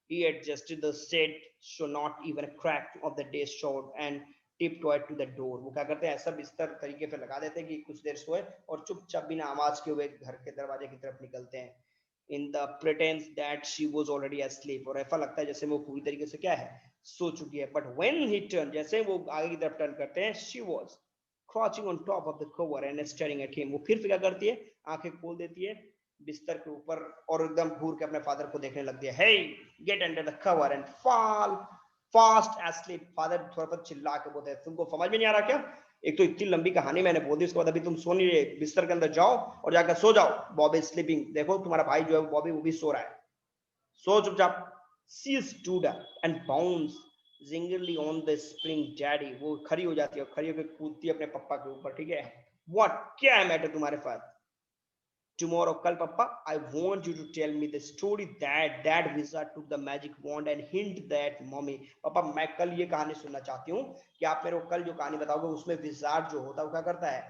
He adjusted the shade so not even a crack of the day showed and tiptoed to the door। वो क्या करते हैं, ऐसा बिस्तर तरीके पे लगा देते हैं कि कुछ देर सोए और चुपचाप बिना आवाज के हुए घर के दरवाजे की तरफ निकलते हैं। In the pretence that she was already asleep। और ऐसा लगता है जैसे वो पूरी तरीके से क्या है, सो चुकी है। बट व्हेन ही टर्न, जैसे वो आगे की तरफ टर्न करते हैं, she was crouching on top of the cover and staring at him। वो फिर क्या करती है, आंखें खोल देती है बिस्तर के ऊपर और एकदम घूर के अपने फादर को देखने लग दिया। He get under the cover and fall fast asleep. Father थोड़ा सा चिल्ला के बोलते हैं, तुमको समझ में नहीं आ रहा क्या? एक तो इतनी लंबी कहानी मैंने बोल दी, उसके बाद अभी तुम सो नहीं रहे, बिस्तर के अंदर जाओ और जाकर सो जाओ। बॉबी स्लीपिंग, देखो तुम्हारा भाई जो है बॉबी वो भी सो रहा है, सो चुपचाप। She stood up and bounce gingerly on the spring daddy. वो खड़ी हो जाती है और खड़ी होकर कूदती है अपने पापा के ऊपर, ठीक है? व्हाट, क्या है मैटर तुम्हारे पास? Tomorrow, कल पापा, I want you to tell me the story that wizard took the magic wand and hint that mommy। पापा मैं कल ये कहानी सुनना चाहती हूँ कि आप मेरे को कल जो कहानी बताओगे उसमें विजार्ड जो होता है वो क्या करता है,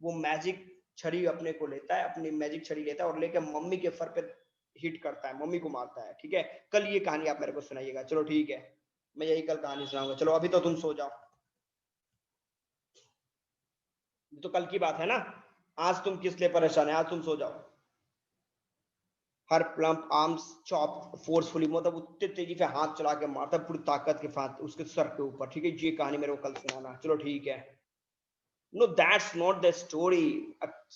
वो मैजिक छड़ी अपने को लेता है, अपनी मैजिक छड़ी लेता है और लेकर मम्मी के सर पे हिट करता है, मम्मी को मारता है, ठीक है? कल ये कहानी आप मेरे को सुनाइएगा। चलो ठीक है, मैं यही कल कहानी सुनाऊंगा। चलो अभी तो तुम सो जाओ, तो कल की बात है ना, आज तुम किस लिए परेशान है, आज तुम सो जाओ। हर प्लम्प आर्म्स चॉप फोर्सफुली, मतलब उतने तेजी से हाथ चला के मारता पूरी ताकत के साथ उसके सर के ऊपर, ठीक है? ये कहानी मेरे को कल सुनाना। चलो ठीक है। No that's not the story,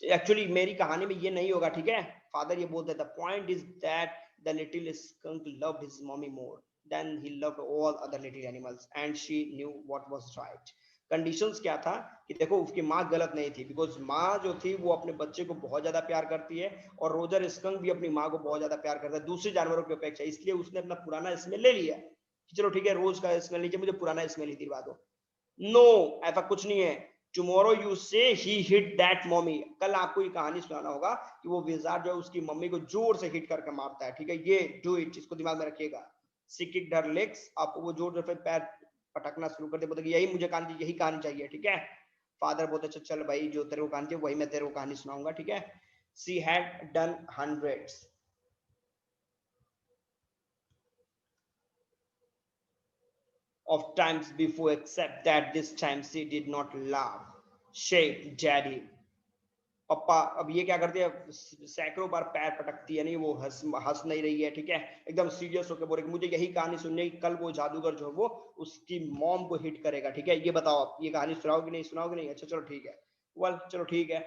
actually मेरी कहानी में ये नहीं होगा, ठीक है? फादर ये बोलते the point is that The little skunk loved his mommy more than he loved all other little animals, and she knew what was right. Conditions क्या था कि देखो उसकी माँ गलत नहीं थी, बिकॉज माँ जो थी वो अपने बच्चे को बहुत ज्यादा प्यार करती है, और रोजर स्कंक भी अपनी माँ को बहुत ज्यादा प्यार करता है दूसरे जानवरों की अपेक्षा, इसलिए उसने अपना पुराना स्मेल ले लिया कि चलो ठीक है रोज का स्मेल लीजिए, मुझे पुराना स्मेल ही दिलवा दो। नो, ऐसा कुछ नहीं है। टुमारो यू से ही हिट दैट मम्मी, कल आपको ये कहानी सुनाना होगा कि वो विजार्ड जो है उसकी मम्मी को जोर से हिट करके मारता है, ठीक है, ये डू इट, इसको दिमाग में रखिएगा। सी किक्ड हर लेग्स, आपको वो जोर से पैर पटकना शुरू कर दे, बोलते कि यही मुझे कहानी, यही कहानी चाहिए, ठीक है। फादर बोलते अच्छा चल भाई जो तेरे को कहानी चाहिए वही मैं तेरे को कहानी सुनाऊंगा, ठीक है। She had done hundreds of times before, except that this time she did not laugh. Shake, Daddy. पप्पा, अब ये क्या करती है, सैकड़ों बार पैर पटकती है, नहीं वो हंस हंस नहीं रही है, ठीक है, एकदम सीरियस होकर बोल रही मुझे यही कहानी सुननी है, कल वो जादूगर जो है वो उसकी मॉम को हिट करेगा, ठीक है, ये बताओ आप ये कहानी सुनाओगे नहीं, सुनाओगे नहीं, अच्छा चलो ठीक है, वेल चलो ठीक है,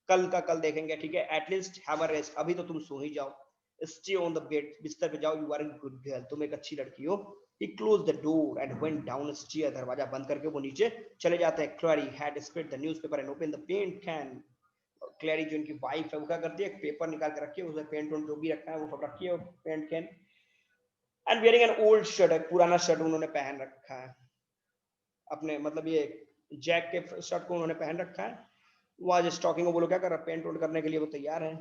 कल का कल देखेंगे, ठीक है, एटलीस्ट हैव अ रेस्ट, अभी तो तुम सो ही जाओ, स्टे ऑन द बेड, बिस्तर पे जाओ, you are a good girl, तुम एक अच्छी लड़की हो। He closed the door and went down a stair, दरवाजा बंद करके वो नीचे चले जाते हैं। Clary had spread the newspaper and opened the paint can. क्लैरी जो उनकी वाइफ है वो क्या करती है, पेपर निकाल के रखी है, उसमें पेंट जो भी रखा है वो सब रखी है, paint can. And wearing an old shirt, है पुराना शर्ट उन्होंने पहन रखा है अपने, मतलब ये जैक के शर्ट को उन्होंने पहन रखा है। वो आज स्टॉकिंग, वो लोग क्या कर रहा है, पेंट वेंट करने के लिए वो तैयार है।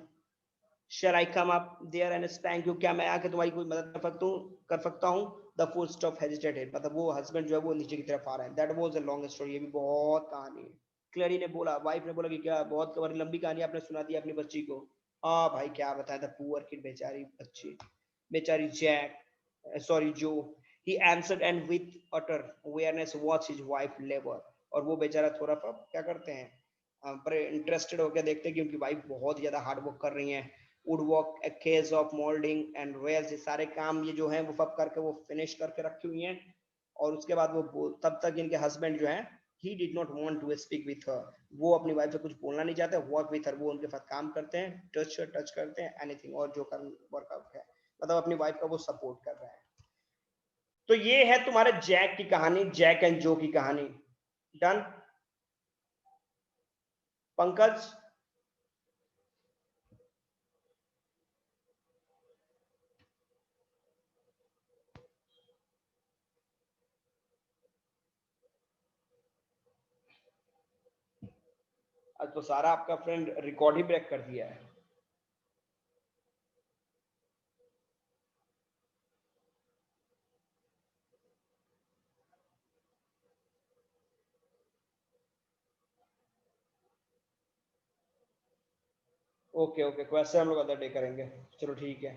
Shall I come up there and spank you? क्या मैं आके तुम्हारी कोई मदद कर सकता हूँ? The full stop hesitated, मतलब वो हस्बैंड जो है वो नीचे की तरफ आ रहे हैं। That was a long story, ये भी बहुत कहानी है। क्लेरी ने बोला, वाइफ ने बोला कि क्या बहुत बड़ी लंबी कहानी आपने सुना दी अपनी बच्ची को। हाँ भाई क्या बताया था, पुअर किड, बेचारी बच्ची, बेचारी जैक, सॉरी जो, he answered and with utter awareness watch his wife labor, और वो बेचारा थोड़ा सा क्या करते हैं, पर इंटरेस्टेड होकर देखते हैं कि उनकी वाइफ बहुत ज्यादा हार्ड वर्क कर रही हैं। Would work, A case of moulding and rails, ये सारे काम ये जो है वो सब करके वो फिनिश करके रखी हुई हैं। और उसके बाद वो तब तक इनके हस्बैंड जो है, he did not want to speak with her, वो अपनी वाइफ से कुछ बोलना नहीं चाहते, वर्क विथ हर, वो उनके साथ काम करते हैं, टच करते हैं, एनीथिंग, और जो कर वर्कआउट है, मतलब अपनी वाइफ का वो सपोर्ट कर रहे हैं। तो ये है तुम्हारे जैक की कहानी, जैक एंड जो की कहानी। डन पंकज? आज तो सारा आपका फ्रेंड रिकॉर्ड ही ब्रेक कर दिया है। ओके ओके, वैसे हम लोग अदर डे करेंगे, चलो ठीक है।